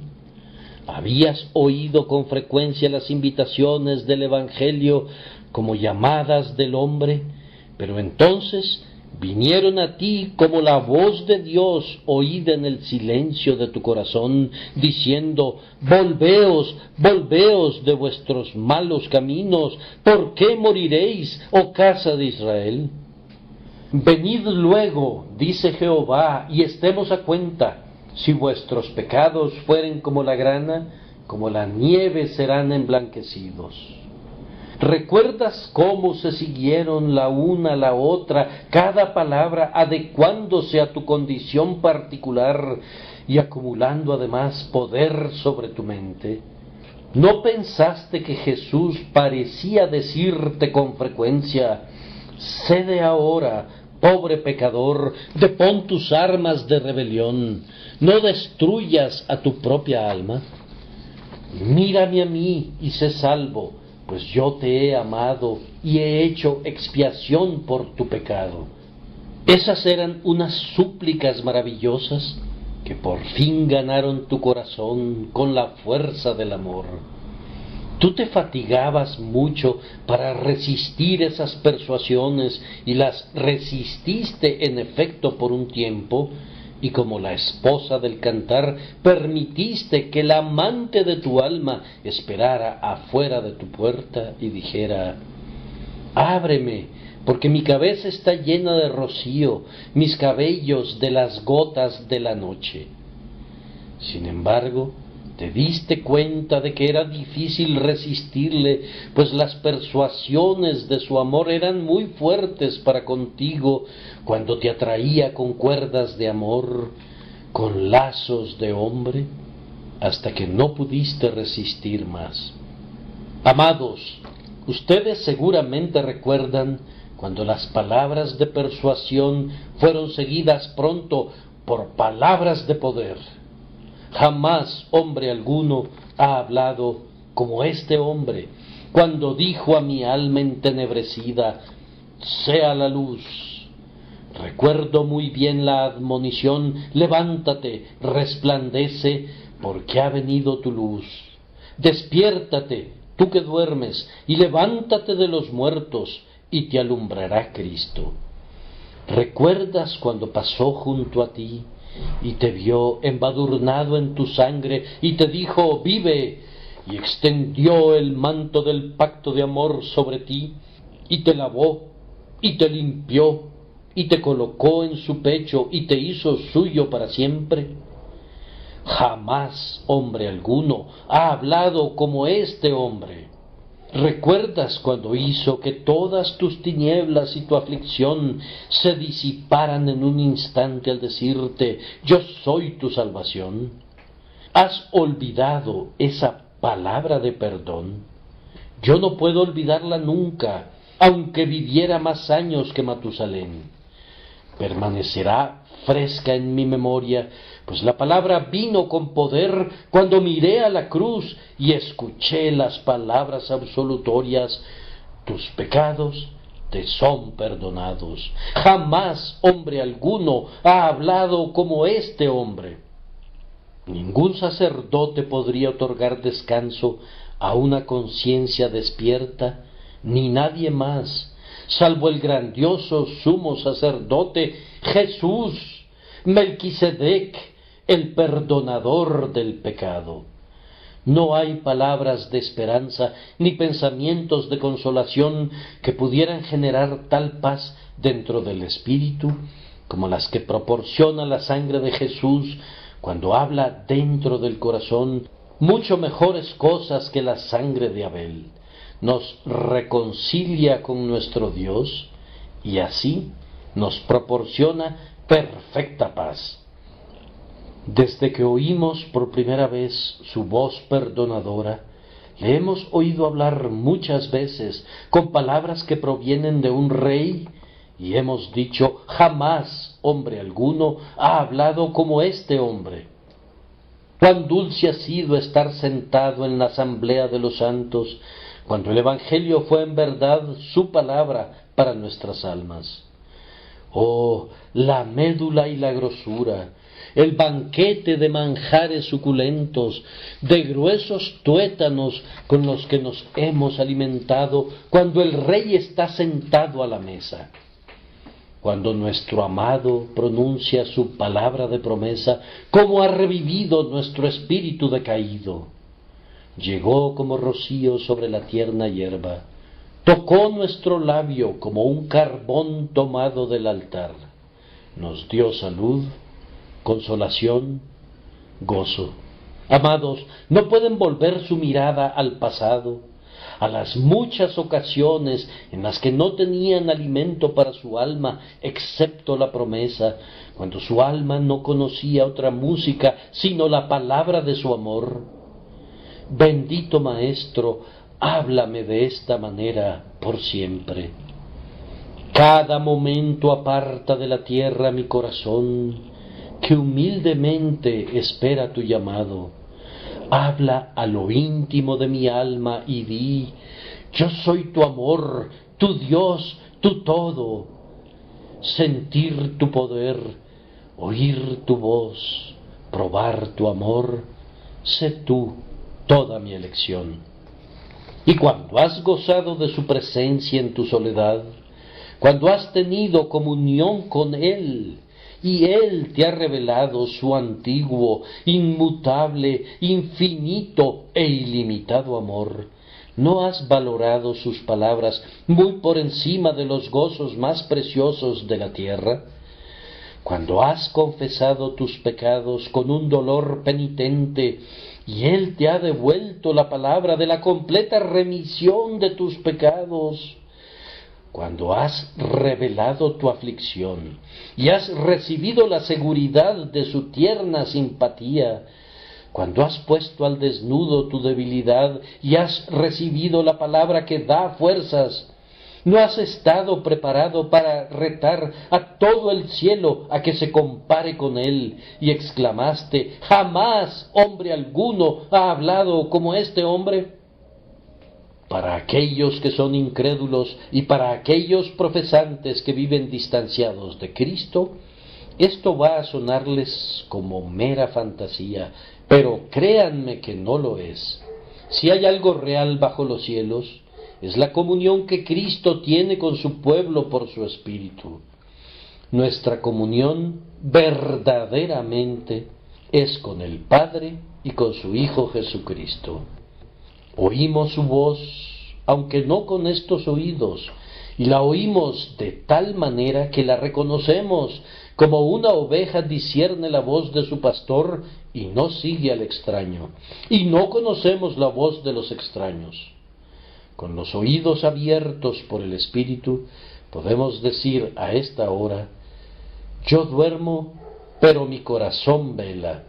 ¿Habías oído con frecuencia las invitaciones del Evangelio como llamadas del hombre? Pero entonces vinieron a ti como la voz de Dios oída en el silencio de tu corazón, diciendo: volveos, volveos de vuestros malos caminos. ¿Por qué moriréis, oh casa de Israel? Venid luego, dice Jehová, y estemos a cuenta. Si vuestros pecados fueren como la grana, como la nieve serán emblanquecidos. ¿Recuerdas cómo se siguieron la una a la otra, cada palabra adecuándose a tu condición particular y acumulando además poder sobre tu mente? ¿No pensaste que Jesús parecía decirte con frecuencia: cede ahora, pobre pecador, depón tus armas de rebelión, no destruyas a tu propia alma? Mírame a mí y sé salvo, pues yo te he amado y he hecho expiación por tu pecado. Esas eran unas súplicas maravillosas que por fin ganaron tu corazón con la fuerza del amor. Tú te fatigabas mucho para resistir esas persuasiones y las resististe en efecto por un tiempo, y como la esposa del cantar permitiste que el amante de tu alma esperara afuera de tu puerta y dijera: ábreme, porque mi cabeza está llena de rocío, mis cabellos de las gotas de la noche. Sin embargo, te diste cuenta de que era difícil resistirle, pues las persuasiones de su amor eran muy fuertes para contigo cuando te atraía con cuerdas de amor, con lazos de hombre, hasta que no pudiste resistir más. Amados, ustedes seguramente recuerdan cuando las palabras de persuasión fueron seguidas pronto por palabras de poder. Jamás hombre alguno ha hablado como este hombre, cuando dijo a mi alma entenebrecida, sea la luz. Recuerdo muy bien la admonición, levántate, resplandece, porque ha venido tu luz. Despiértate, tú que duermes, y levántate de los muertos, y te alumbrará Cristo. ¿Recuerdas cuando pasó junto a ti, y te vio embadurnado en tu sangre, y te dijo, vive, y extendió el manto del pacto de amor sobre ti, y te lavó, y te limpió, y te colocó en su pecho, y te hizo suyo para siempre? Jamás hombre alguno ha hablado como este hombre. ¿Recuerdas cuando hizo que todas tus tinieblas y tu aflicción se disiparan en un instante al decirte, yo soy tu salvación? ¿Has olvidado esa palabra de perdón? Yo no puedo olvidarla nunca, aunque viviera más años que Matusalén. Permanecerá fresca en mi memoria, pues la palabra vino con poder cuando miré a la cruz y escuché las palabras absolutorias, tus pecados te son perdonados. Jamás hombre alguno ha hablado como este hombre. Ningún sacerdote podría otorgar descanso a una conciencia despierta, ni nadie más, salvo el grandioso sumo sacerdote Jesús, Melquisedec, el perdonador del pecado. No hay palabras de esperanza ni pensamientos de consolación que pudieran generar tal paz dentro del espíritu como las que proporciona la sangre de Jesús cuando habla dentro del corazón mucho mejores cosas que la sangre de Abel. Nos reconcilia con nuestro Dios y así nos proporciona perfecta paz. Desde que oímos por primera vez su voz perdonadora, le hemos oído hablar muchas veces con palabras que provienen de un rey y hemos dicho, jamás hombre alguno ha hablado como este hombre. Cuán dulce ha sido estar sentado en la asamblea de los santos, cuando el Evangelio fue en verdad su palabra para nuestras almas. Oh, la médula y la grosura, el banquete de manjares suculentos, de gruesos tuétanos con los que nos hemos alimentado cuando el Rey está sentado a la mesa. Cuando nuestro amado pronuncia su palabra de promesa, cómo ha revivido nuestro espíritu decaído. Llegó como rocío sobre la tierna hierba, tocó nuestro labio como un carbón tomado del altar, nos dio salud, consolación, gozo. Amados, no pueden volver su mirada al pasado, a las muchas ocasiones en las que no tenían alimento para su alma, excepto la promesa, cuando su alma no conocía otra música sino la palabra de su amor. Bendito Maestro, háblame de esta manera por siempre. Cada momento aparta de la tierra mi corazón, que humildemente espera tu llamado. Habla a lo íntimo de mi alma y di, yo soy tu amor, tu Dios, tu todo. Sentir tu poder, oír tu voz, probar tu amor, sé tú toda mi elección. Y cuando has gozado de su presencia en tu soledad, cuando has tenido comunión con Él, y Él te ha revelado su antiguo, inmutable, infinito e ilimitado amor, ¿no has valorado sus palabras muy por encima de los gozos más preciosos de la tierra? Cuando has confesado tus pecados con un dolor penitente, y Él te ha devuelto la palabra de la completa remisión de tus pecados, cuando has revelado tu aflicción y has recibido la seguridad de su tierna simpatía, cuando has puesto al desnudo tu debilidad y has recibido la palabra que da fuerzas, ¿No has estado preparado para retar a todo el cielo a que se compare con él? Y exclamaste, jamás hombre alguno ha hablado como este hombre. Para aquellos que son incrédulos y para aquellos profesantes que viven distanciados de Cristo, esto va a sonarles como mera fantasía, pero créanme que no lo es. Si hay algo real bajo los cielos, es la comunión que Cristo tiene con su pueblo por su Espíritu. Nuestra comunión verdaderamente es con el Padre y con su Hijo Jesucristo. Oímos su voz, aunque no con estos oídos, y la oímos de tal manera que la reconocemos, como una oveja discierne la voz de su pastor y no sigue al extraño, y no conocemos la voz de los extraños. Con los oídos abiertos por el Espíritu, podemos decir a esta hora, yo duermo, pero mi corazón vela.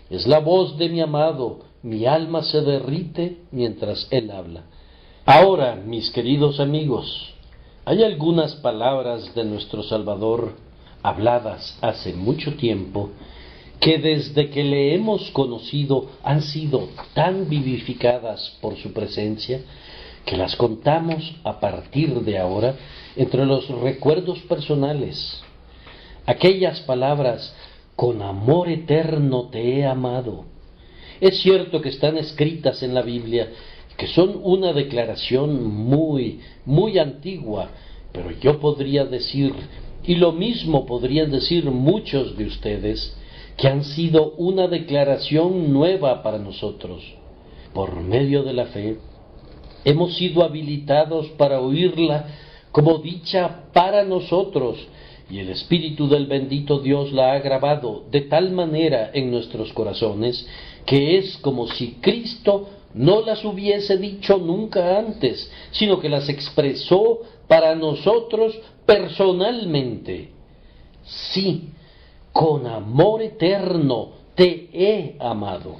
Es la voz de mi amado, mi alma se derrite mientras él habla. Ahora, mis queridos amigos, hay algunas palabras de nuestro Salvador, habladas hace mucho tiempo, que desde que le hemos conocido han sido tan vivificadas por su presencia, que las contamos a partir de ahora entre los recuerdos personales. Aquellas palabras, con amor eterno te he amado. Es cierto que están escritas en la Biblia, que son una declaración muy antigua, pero yo podría decir, y lo mismo podrían decir muchos de ustedes, que han sido una declaración nueva para nosotros. Por medio de la fe, hemos sido habilitados para oírla como dicha para nosotros, y el Espíritu del bendito Dios la ha grabado de tal manera en nuestros corazones, que es como si Cristo no las hubiese dicho nunca antes, sino que las expresó para nosotros personalmente. Sí, con amor eterno te he amado.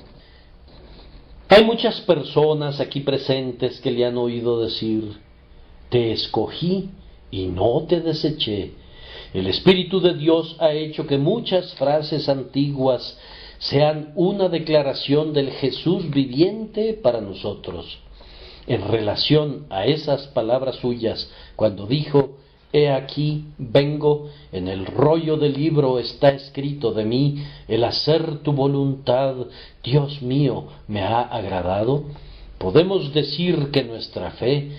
Hay muchas personas aquí presentes que le han oído decir, te escogí y no te deseché. El Espíritu de Dios ha hecho que muchas frases antiguas sean una declaración del Jesús viviente para nosotros. En relación a esas palabras suyas, cuando dijo, he aquí, vengo, en el rollo del libro está escrito de mí, el hacer tu voluntad, Dios mío, me ha agradado, podemos decir que nuestra fe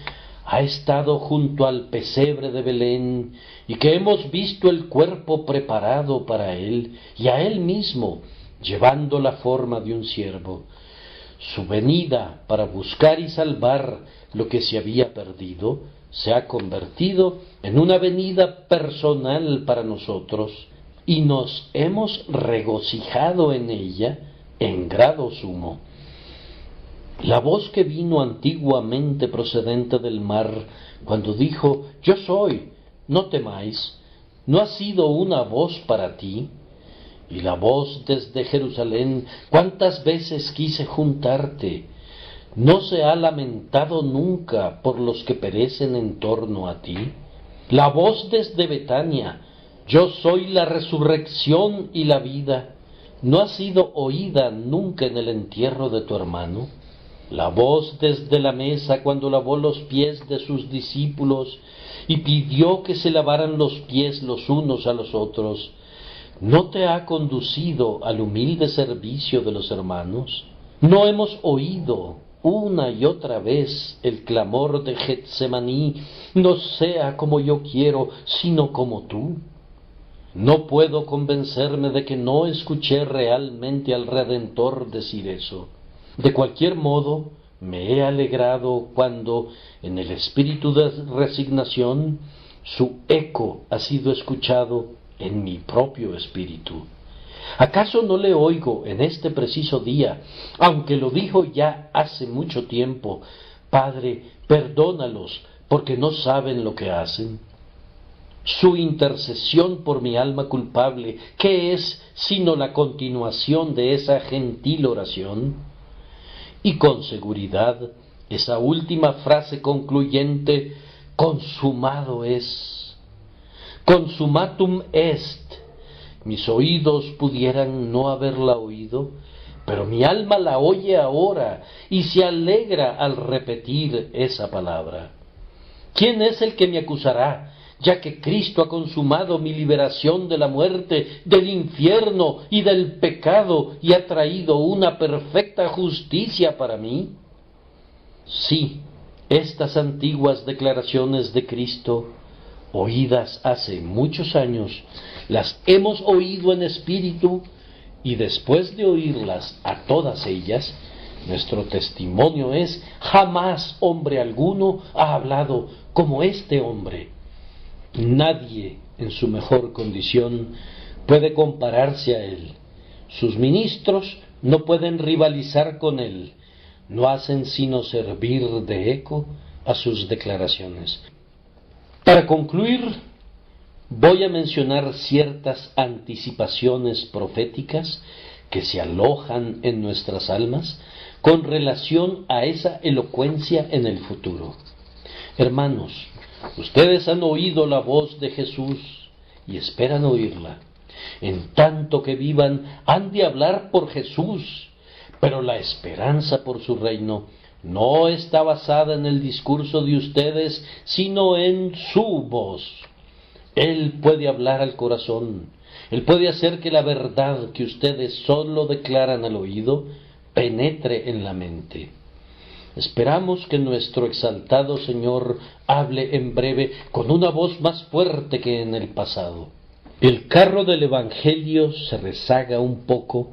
ha estado junto al pesebre de Belén y que hemos visto el cuerpo preparado para él y a él mismo, llevando la forma de un siervo. Su venida para buscar y salvar lo que se había perdido se ha convertido en una venida personal para nosotros y nos hemos regocijado en ella en grado sumo. La voz que vino antiguamente procedente del mar, cuando dijo, yo soy, no temáis, ¿no ha sido una voz para ti? Y la voz desde Jerusalén, ¿cuántas veces quise juntarte? ¿No se ha lamentado nunca por los que perecen en torno a ti? La voz desde Betania, yo soy la resurrección y la vida, ¿no ha sido oída nunca en el entierro de tu hermano? La voz desde la mesa cuando lavó los pies de sus discípulos y pidió que se lavaran los pies los unos a los otros, ¿no te ha conducido al humilde servicio de los hermanos? ¿No hemos oído una y otra vez el clamor de Getsemaní, no sea como yo quiero, sino como tú? No puedo convencerme de que no escuché realmente al Redentor decir eso. De cualquier modo, me he alegrado cuando, en el espíritu de resignación, su eco ha sido escuchado en mi propio espíritu. ¿Acaso no le oigo en este preciso día, aunque lo dijo ya hace mucho tiempo, Padre, perdónalos, porque no saben lo que hacen? Su intercesión por mi alma culpable, ¿qué es sino la continuación de esa gentil oración? Y con seguridad, esa última frase concluyente, consumado es, consumatum est. Mis oídos pudieran no haberla oído, pero mi alma la oye ahora y se alegra al repetir esa palabra. ¿Quién es el que me acusará, ya que Cristo ha consumado mi liberación de la muerte, del infierno y del pecado, y ha traído una perfecta justicia para mí? Sí, estas antiguas declaraciones de Cristo, oídas hace muchos años, las hemos oído en espíritu, y después de oírlas a todas ellas, nuestro testimonio es: jamás hombre alguno ha hablado como este hombre. Nadie en su mejor condición puede compararse a él. Sus ministros no pueden rivalizar con él. No hacen sino servir de eco a sus declaraciones. Para concluir, voy a mencionar ciertas anticipaciones proféticas que se alojan en nuestras almas con relación a esa elocuencia en el futuro. Hermanos, ustedes han oído la voz de Jesús y esperan oírla. En tanto que vivan, han de hablar por Jesús, pero la esperanza por su reino no está basada en el discurso de ustedes, sino en su voz. Él puede hablar al corazón, Él puede hacer que la verdad que ustedes solo declaran al oído penetre en la mente. Esperamos que nuestro exaltado Señor hable en breve con una voz más fuerte que en el pasado. El carro del Evangelio se rezaga un poco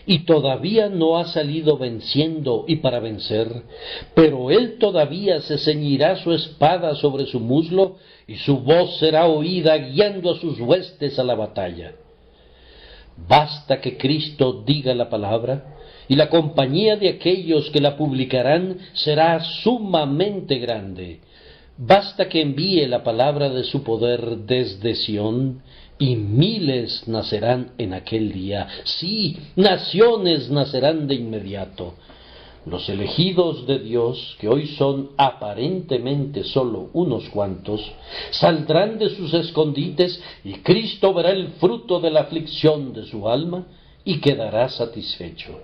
y todavía no ha salido venciendo y para vencer, pero él todavía se ceñirá su espada sobre su muslo y su voz será oída guiando a sus huestes a la batalla. Basta que Cristo diga la palabra, y la compañía de aquellos que la publicarán será sumamente grande. Basta que envíe la palabra de su poder desde Sión, y miles nacerán en aquel día. Sí, naciones nacerán de inmediato. Los elegidos de Dios, que hoy son aparentemente solo unos cuantos, saldrán de sus escondites y Cristo verá el fruto de la aflicción de su alma y quedará satisfecho.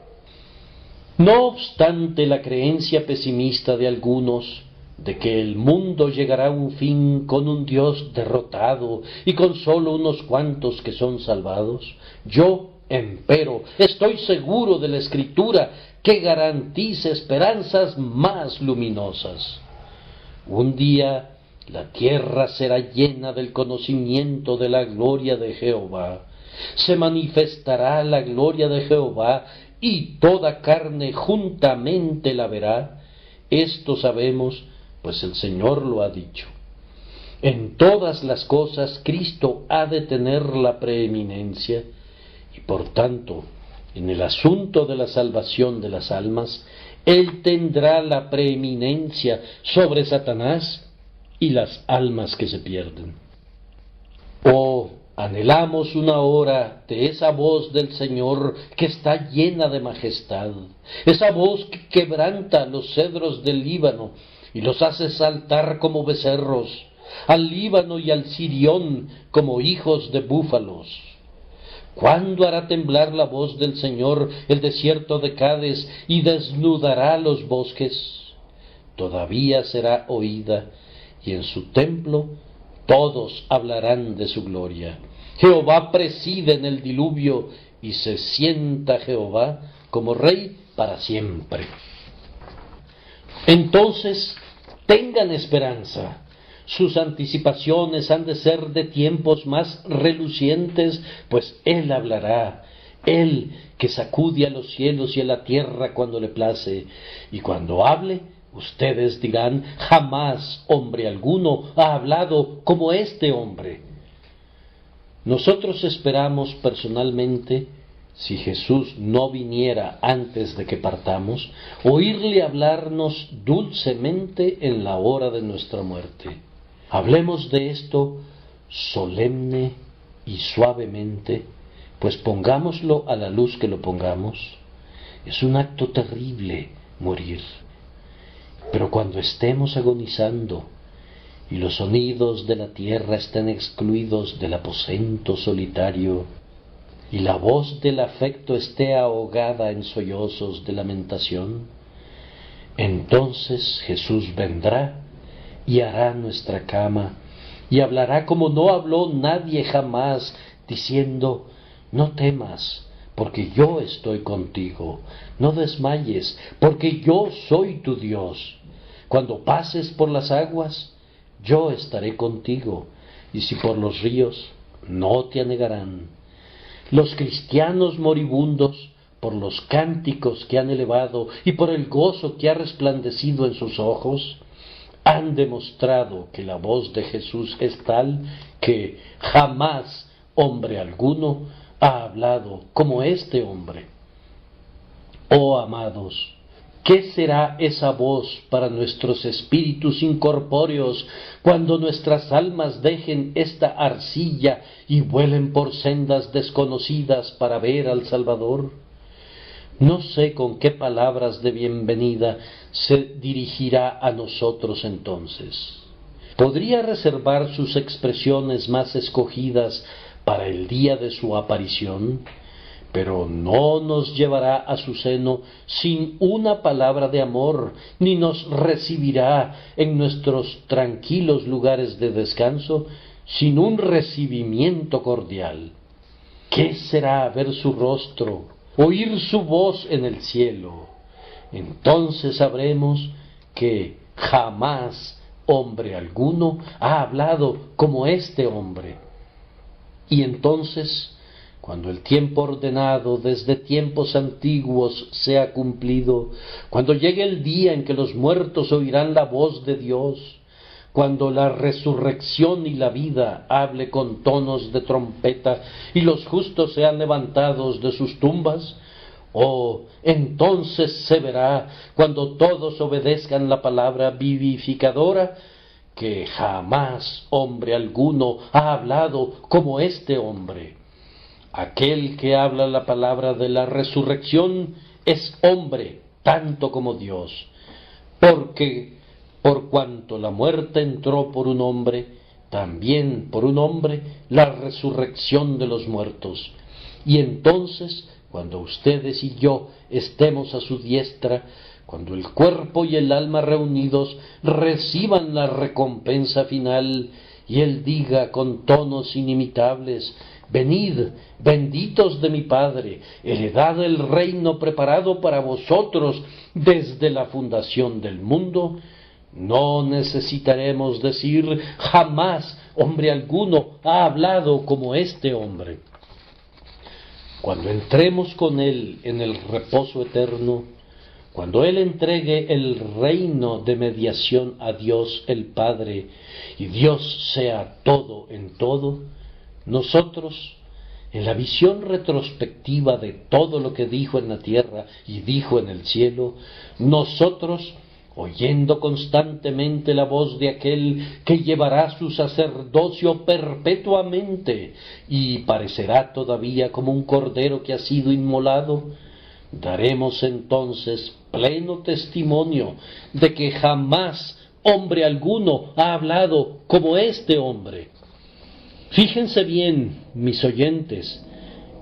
No obstante la creencia pesimista de algunos de que el mundo llegará a un fin con un Dios derrotado y con solo unos cuantos que son salvados, yo, empero, estoy seguro de la Escritura que garantiza esperanzas más luminosas. Un día la tierra será llena del conocimiento de la gloria de Jehová. Se manifestará la gloria de Jehová y toda carne juntamente la verá. Esto sabemos, pues el Señor lo ha dicho. En todas las cosas Cristo ha de tener la preeminencia y por tanto, en el asunto de la salvación de las almas, Él tendrá la preeminencia sobre Satanás y las almas que se pierden. Oh, anhelamos una hora de esa voz del Señor que está llena de majestad, esa voz que quebranta los cedros del Líbano y los hace saltar como becerros, al Líbano y al Sirión como hijos de búfalos. ¿Cuándo hará temblar la voz del Señor el desierto de Cades y desnudará los bosques? Todavía será oída, y en su templo todos hablarán de su gloria. Jehová preside en el diluvio, y se sienta Jehová como Rey para siempre. Entonces, tengan esperanza. Sus anticipaciones han de ser de tiempos más relucientes, pues Él hablará, Él que sacude a los cielos y a la tierra cuando le place, y cuando hable, ustedes dirán: jamás hombre alguno ha hablado como este hombre. Nosotros esperamos personalmente, si Jesús no viniera antes de que partamos, oírle hablarnos dulcemente en la hora de nuestra muerte. Hablemos de esto solemne y suavemente, pues pongámoslo a la luz que lo pongamos. Es un acto terrible morir, pero cuando estemos agonizando y los sonidos de la tierra estén excluidos del aposento solitario, y la voz del afecto esté ahogada en sollozos de lamentación, entonces Jesús vendrá y hará nuestra cama, y hablará como no habló nadie jamás, diciendo: no temas, porque yo estoy contigo, no desmayes, porque yo soy tu Dios. Cuando pases por las aguas, yo estaré contigo, y si por los ríos, no te anegarán. Los cristianos moribundos, por los cánticos que han elevado y por el gozo que ha resplandecido en sus ojos, han demostrado que la voz de Jesús es tal que jamás hombre alguno ha hablado como este hombre. Oh amados, ¿qué será esa voz para nuestros espíritus incorpóreos cuando nuestras almas dejen esta arcilla y vuelen por sendas desconocidas para ver al Salvador? No sé con qué palabras de bienvenida se dirigirá a nosotros entonces. Podría reservar sus expresiones más escogidas para el día de su aparición, pero no nos llevará a su seno sin una palabra de amor, ni nos recibirá en nuestros tranquilos lugares de descanso sin un recibimiento cordial. ¿Qué será ver su rostro, oír su voz en el cielo? Entonces sabremos que jamás hombre alguno ha hablado como este hombre. Y entonces, cuando el tiempo ordenado desde tiempos antiguos sea cumplido, cuando llegue el día en que los muertos oirán la voz de Dios, cuando la resurrección y la vida hable con tonos de trompeta y los justos sean levantados de sus tumbas, entonces se verá, cuando todos obedezcan la palabra vivificadora, que jamás hombre alguno ha hablado como este hombre. Aquel que habla la palabra de la resurrección es hombre tanto como Dios, porque por cuanto la muerte entró por un hombre, también por un hombre la resurrección de los muertos. Y entonces, cuando ustedes y yo estemos a su diestra, cuando el cuerpo y el alma reunidos reciban la recompensa final, y Él diga con tonos inimitables: venid, benditos de mi Padre, heredad el reino preparado para vosotros desde la fundación del mundo, no necesitaremos decir jamás hombre alguno ha hablado como este hombre. Cuando entremos con Él en el reposo eterno, cuando Él entregue el reino de mediación a Dios el Padre y Dios sea todo en todo, nosotros, en la visión retrospectiva de todo lo que dijo en la tierra y dijo en el cielo, nosotros, oyendo constantemente la voz de aquel que llevará su sacerdocio perpetuamente y parecerá todavía como un cordero que ha sido inmolado, daremos entonces pleno testimonio de que jamás hombre alguno ha hablado como este hombre. Fíjense bien, mis oyentes,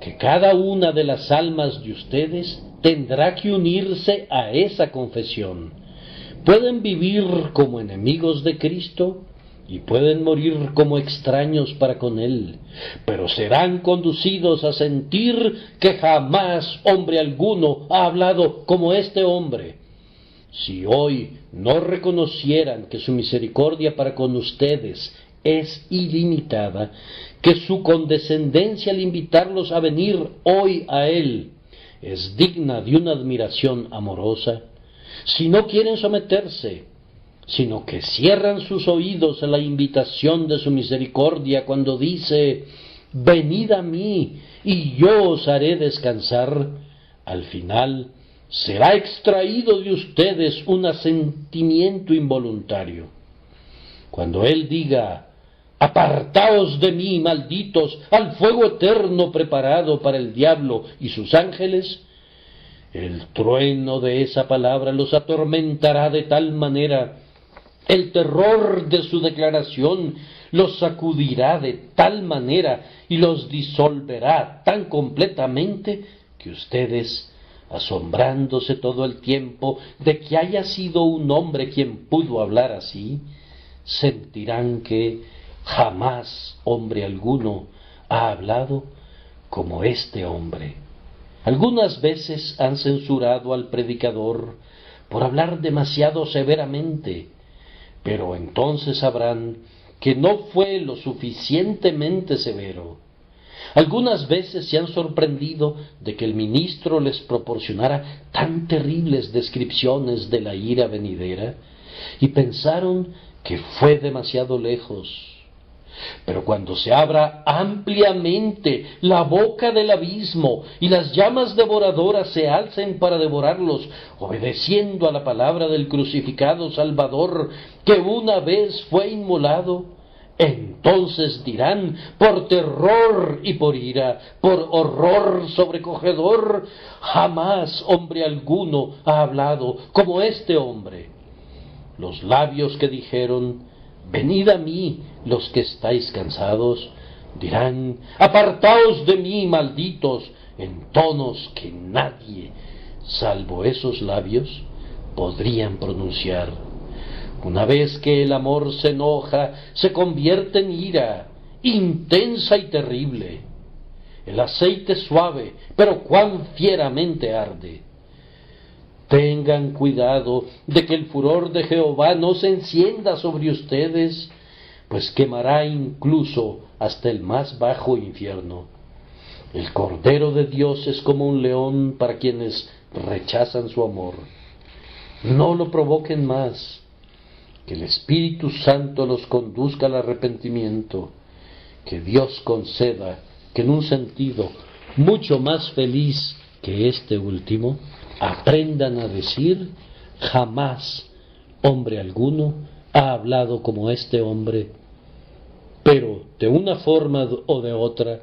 que cada una de las almas de ustedes tendrá que unirse a esa confesión. Pueden vivir como enemigos de Cristo y pueden morir como extraños para con Él, pero serán conducidos a sentir que jamás hombre alguno ha hablado como este hombre. Si hoy no reconocieran que su misericordia para con ustedes es ilimitada, que su condescendencia al invitarlos a venir hoy a Él es digna de una admiración amorosa, si no quieren someterse, sino que cierran sus oídos a la invitación de su misericordia cuando dice: venid a mí y yo os haré descansar, al final será extraído de ustedes un asentimiento involuntario. Cuando Él diga: apartaos de mí, malditos, al fuego eterno preparado para el diablo y sus ángeles, el trueno de esa palabra los atormentará de tal manera El terror de su declaración los sacudirá de tal manera y los disolverá tan completamente que ustedes, asombrándose todo el tiempo de que haya sido un hombre quien pudo hablar así, sentirán que jamás hombre alguno ha hablado como este hombre. Algunas veces han censurado al predicador por hablar demasiado severamente, pero entonces sabrán que no fue lo suficientemente severo. Algunas veces se han sorprendido de que el ministro les proporcionara tan terribles descripciones de la ira venidera y pensaron que fue demasiado lejos. Pero cuando se abra ampliamente la boca del abismo y las llamas devoradoras se alcen para devorarlos, obedeciendo a la palabra del crucificado Salvador que una vez fue inmolado, entonces dirán, por terror y por ira, por horror sobrecogedor, jamás hombre alguno ha hablado como este hombre. Los labios que dijeron, venid a mí los que estáis cansados, dirán, apartaos de mí, malditos, en tonos que nadie, salvo esos labios, podrían pronunciar. Una vez que el amor se enoja, se convierte en ira, intensa y terrible. El aceite suave, pero cuán fieramente arde. Tengan cuidado de que el furor de Jehová no se encienda sobre ustedes, pues quemará incluso hasta el más bajo infierno. El Cordero de Dios es como un león para quienes rechazan su amor. No lo provoquen más. Que el Espíritu Santo los conduzca al arrepentimiento. Que Dios conceda que en un sentido mucho más feliz que este último, aprendan a decir, jamás hombre alguno ha hablado como este hombre, pero de una forma o de otra,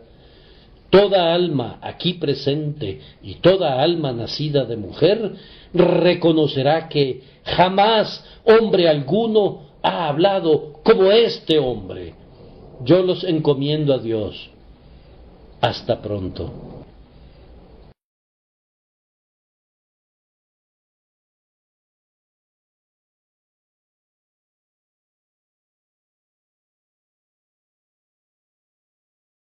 toda alma aquí presente y toda alma nacida de mujer reconocerá que jamás hombre alguno ha hablado como este hombre. Yo los encomiendo a Dios. Hasta pronto.